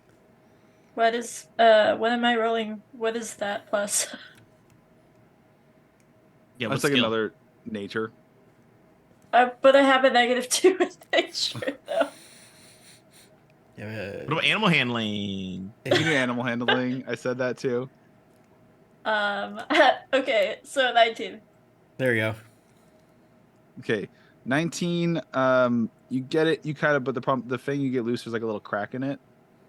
What am I rolling? What is that plus? Yeah, That's what's like skill? another nature. But I have a -2 with nature, though. Yeah. What about animal handling? You do animal handling. I said that too. Okay, so 19. There you go. Okay, 19. You get it. You kind of, but the thing you get loose, there's like a little crack in it.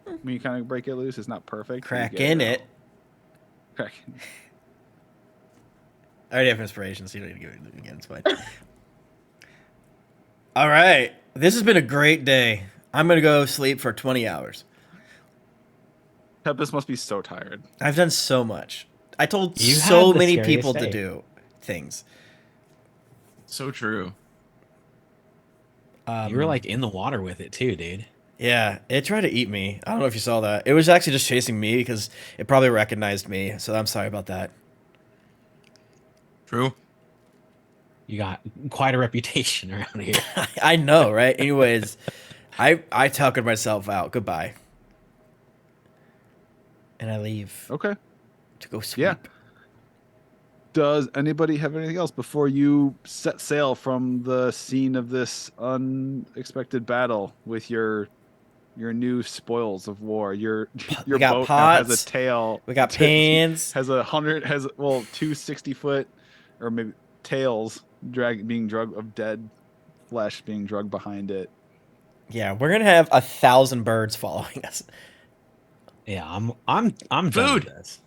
When you kind of break it loose, it's not perfect. but you Crack get in it. Crack. I already have inspiration, so you don't need to give it again. It's fine. All right. This has been a great day. I'm going to go sleep for 20 hours. Tempest must be so tired. I've done so much. I told You so had the many scariest people to day. do things. So true. You were like in the water with it too, dude. Yeah, it tried to eat me. I don't know if you saw that. It was actually just chasing me because it probably recognized me. So I'm sorry about that. True. You got quite a reputation around here. I know, right? Anyways, I tuckered myself out. Goodbye. And I leave Okay. to go sleep. Yeah. Does anybody have anything else before you set sail from the scene of this unexpected battle with your new spoils of war? Your got boat now has pots. a tail. We got pans. Has 260-foot or maybe tails being drugged of dead flesh being drugged behind it. Yeah, we're gonna have 1,000 birds following us. Yeah, I'm done with Food. this.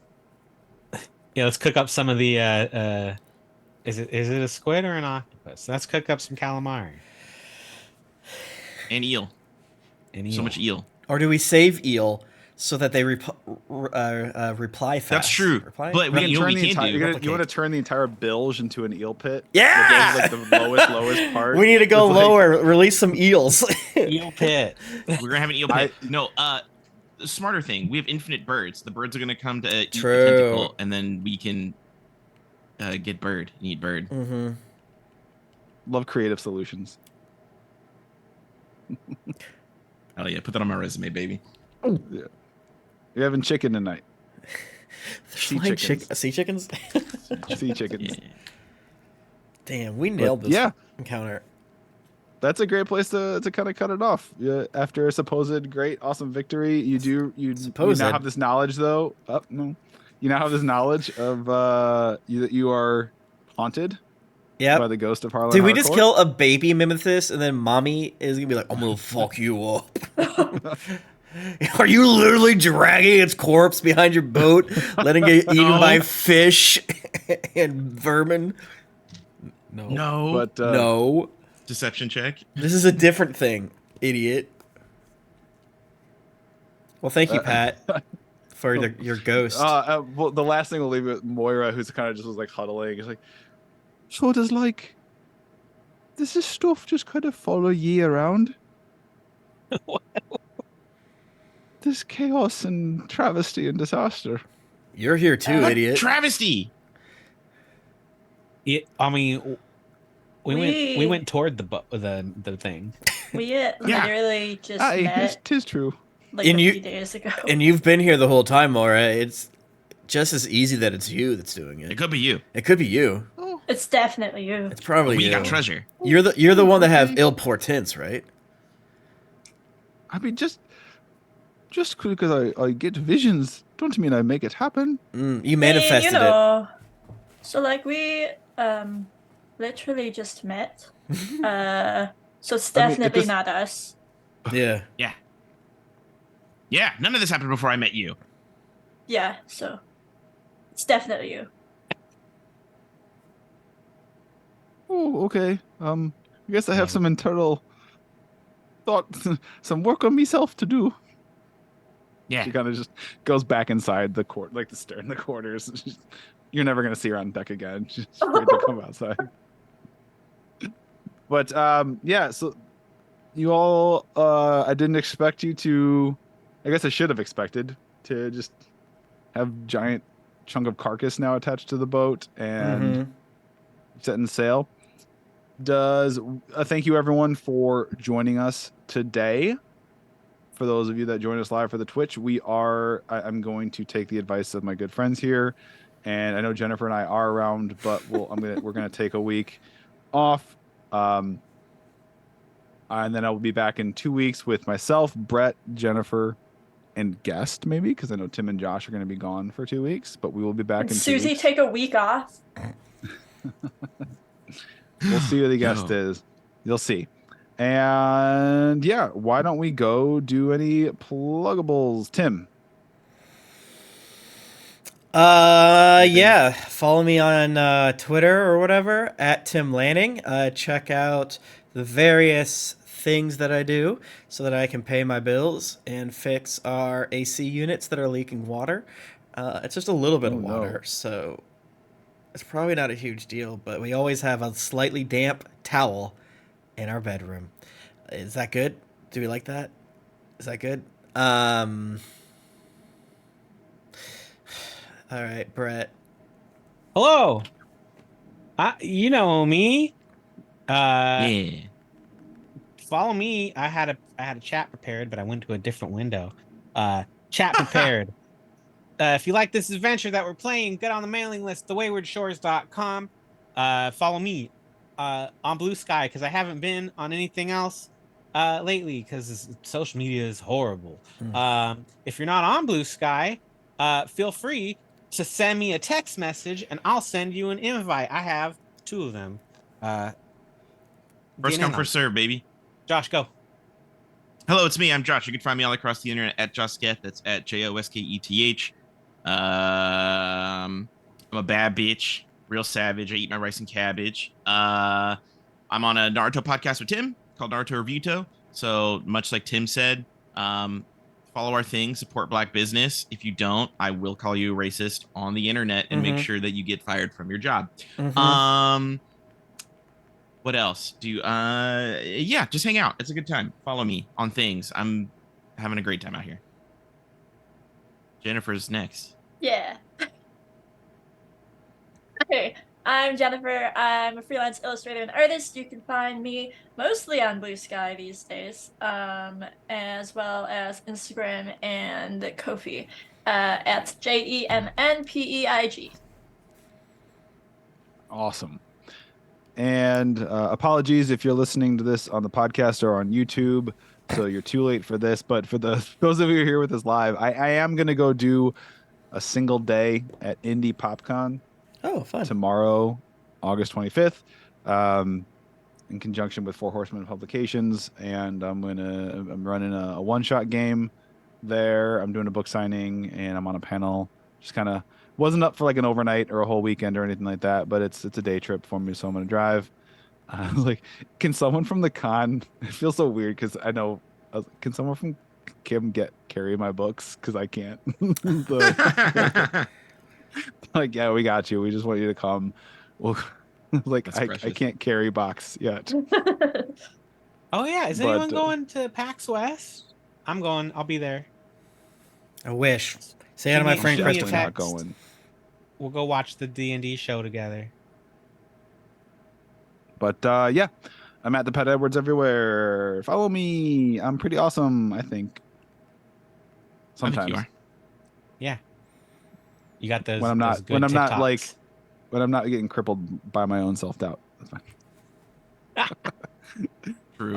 Yeah, let's cook up some of the is it a squid or an octopus? Let's cook up some calamari. And eel. And So much eel. Or do we save eel, so that they reply fast. That's true. Reply? But You you know what we can do? you want to turn the entire bilge into an eel pit? Yeah! Like the lowest part. We need to go It's like- lower. Release some eels. Eel pit. We're gonna have an eel pit. No, the smarter thing. We have infinite birds. The birds are gonna come to eat True. the tentacle, and then we can get bird and eat bird. Mm-hmm. Love creative solutions. Oh yeah, put that on my resume, baby. You're having chicken tonight. Sea chickens. Sea chickens? Sea chickens. Yeah. Damn, we nailed this yeah. encounter. That's a great place to kind of cut it off. Yeah, after a supposed great, awesome victory, you now have this knowledge, though. No, you now have this knowledge of that you are haunted by the ghost of Harlan. Did we just Harcourt. kill a baby Mimethus, and then mommy is gonna be like, "I'm gonna fuck you up." Are you literally dragging its corpse behind your boat, letting it get eaten by fish and vermin? No. No. But No. Deception check. This is a different thing, idiot. Well, thank you, Pat, for your ghost. well, the last thing we'll leave with Moira, who's kind of just was like huddling. Is like, so does this stuff just kind of follow ye around? This chaos and travesty and disaster. You're here too, idiot. Travesty. I mean, we went toward the thing. We literally just met Tis true. like a few days ago. And you've been here the whole time, Laura. It's just as easy that it's you that's doing it. It could be you. It could be you. It's definitely you. It's probably We you. got treasure. You're the one that have ill portents, right? I mean, just because I get visions, don't mean I make it happen. You manifested it. So like we literally just met. So it's definitely not us. it. Yeah. Yeah. None of this happened before I met you. Yeah, so it's definitely you. Oh, okay. I guess I have some internal thought, some work on myself to do. Yeah. She kind of just goes back inside the court, like the quarters. You're never gonna see her on deck again. She's afraid to come outside. But yeah. So you all, I didn't expect you to. I guess I should have expected to just have giant chunk of carcass now attached to the boat and setting sail. Thank you everyone for joining us today. For those of you that join us live for the Twitch, I'm going to take the advice of my good friends here, and I know Jennifer and I are around, but we're gonna take a week off, and then I will be back in 2 weeks with myself, Brett, Jennifer, and guest maybe, because I know Tim and Josh are going to be gone for 2 weeks, but we will be back in 2 Susie weeks. take a week off. We'll see who the guest is. You'll see. And yeah, why don't we go do any pluggables, Tim? Yeah. Follow me on Twitter or whatever at Tim Lanning. Check out the various things that I do so that I can pay my bills and fix our AC units that are leaking water. It's just a little bit of water, so it's probably not a huge deal, but we always have a slightly damp towel in our bedroom. Is that good? Do we like that? Is that good? All right, Brett. Hello. You know me. Yeah. Follow me. I had a chat prepared, but I went to a different window. Chat prepared. If you like this adventure that we're playing, get on the mailing list, thewaywardshores.com. Follow me on Blue Sky, because I haven't been on anything else lately because social media is horrible. If you're not on Blue Sky, feel free to send me a text message and I'll send you an invite. I have 2 of them. First come, first serve, baby. Josh, go. Hello, it's me. I'm Josh. You can find me all across the internet at Josketh. That's at JOSKETH. I'm a bad bitch, real savage. I eat my rice and cabbage. I'm on a Naruto podcast with Tim called Naruto Reviewto. So much like Tim said, follow our thing, support Black business. If you don't, I will call you a racist on the internet and make sure that you get fired from your job. What else? Yeah, just hang out. It's a good time. Follow me on things. I'm having a great time out here. Jennifer's next. Yeah. Okay, I'm Jennifer. I'm a freelance illustrator and artist. You can find me mostly on Blue Sky these days, as well as Instagram and Ko-fi at JEMNPEIG. Awesome. And apologies if you're listening to this on the podcast or on YouTube, so you're too late for this. But for those of you who are here with us live, I am going to go do a single day at Indie PopCon. Oh, fun. Tomorrow, August 25th, in conjunction with Four Horsemen Publications. And I'm running a one-shot game there. I'm doing a book signing, and I'm on a panel. Just kind of wasn't up for like an overnight or a whole weekend or anything like that, but it's a day trip for me, so I'm going to drive. I was like, can someone from the con, it feels so weird because I know, can someone from Kim carry my books? Because I can't. Like, yeah, we got you. We just want you to come. Well, like, I can't carry box yet. Oh yeah, is anyone going to PAX West? I'm going. I'll be there. I wish. Say hi to my friend Definitely Christopher. Not going. We'll go watch the D&D show together. But yeah, I'm at the Pet Edwards everywhere. Follow me. I'm pretty awesome, I think. Sometimes. I think you are. Yeah. You got those. When I'm not TikToks. when I'm not getting crippled by my own self-doubt. That's fine. True.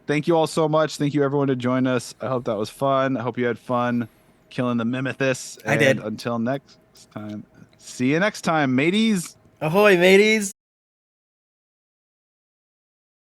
Thank you all so much. Thank you everyone to join us. I hope that was fun. I hope you had fun killing the Mimethus. I did. Until next time. See you next time, mateys. Ahoy, mateys.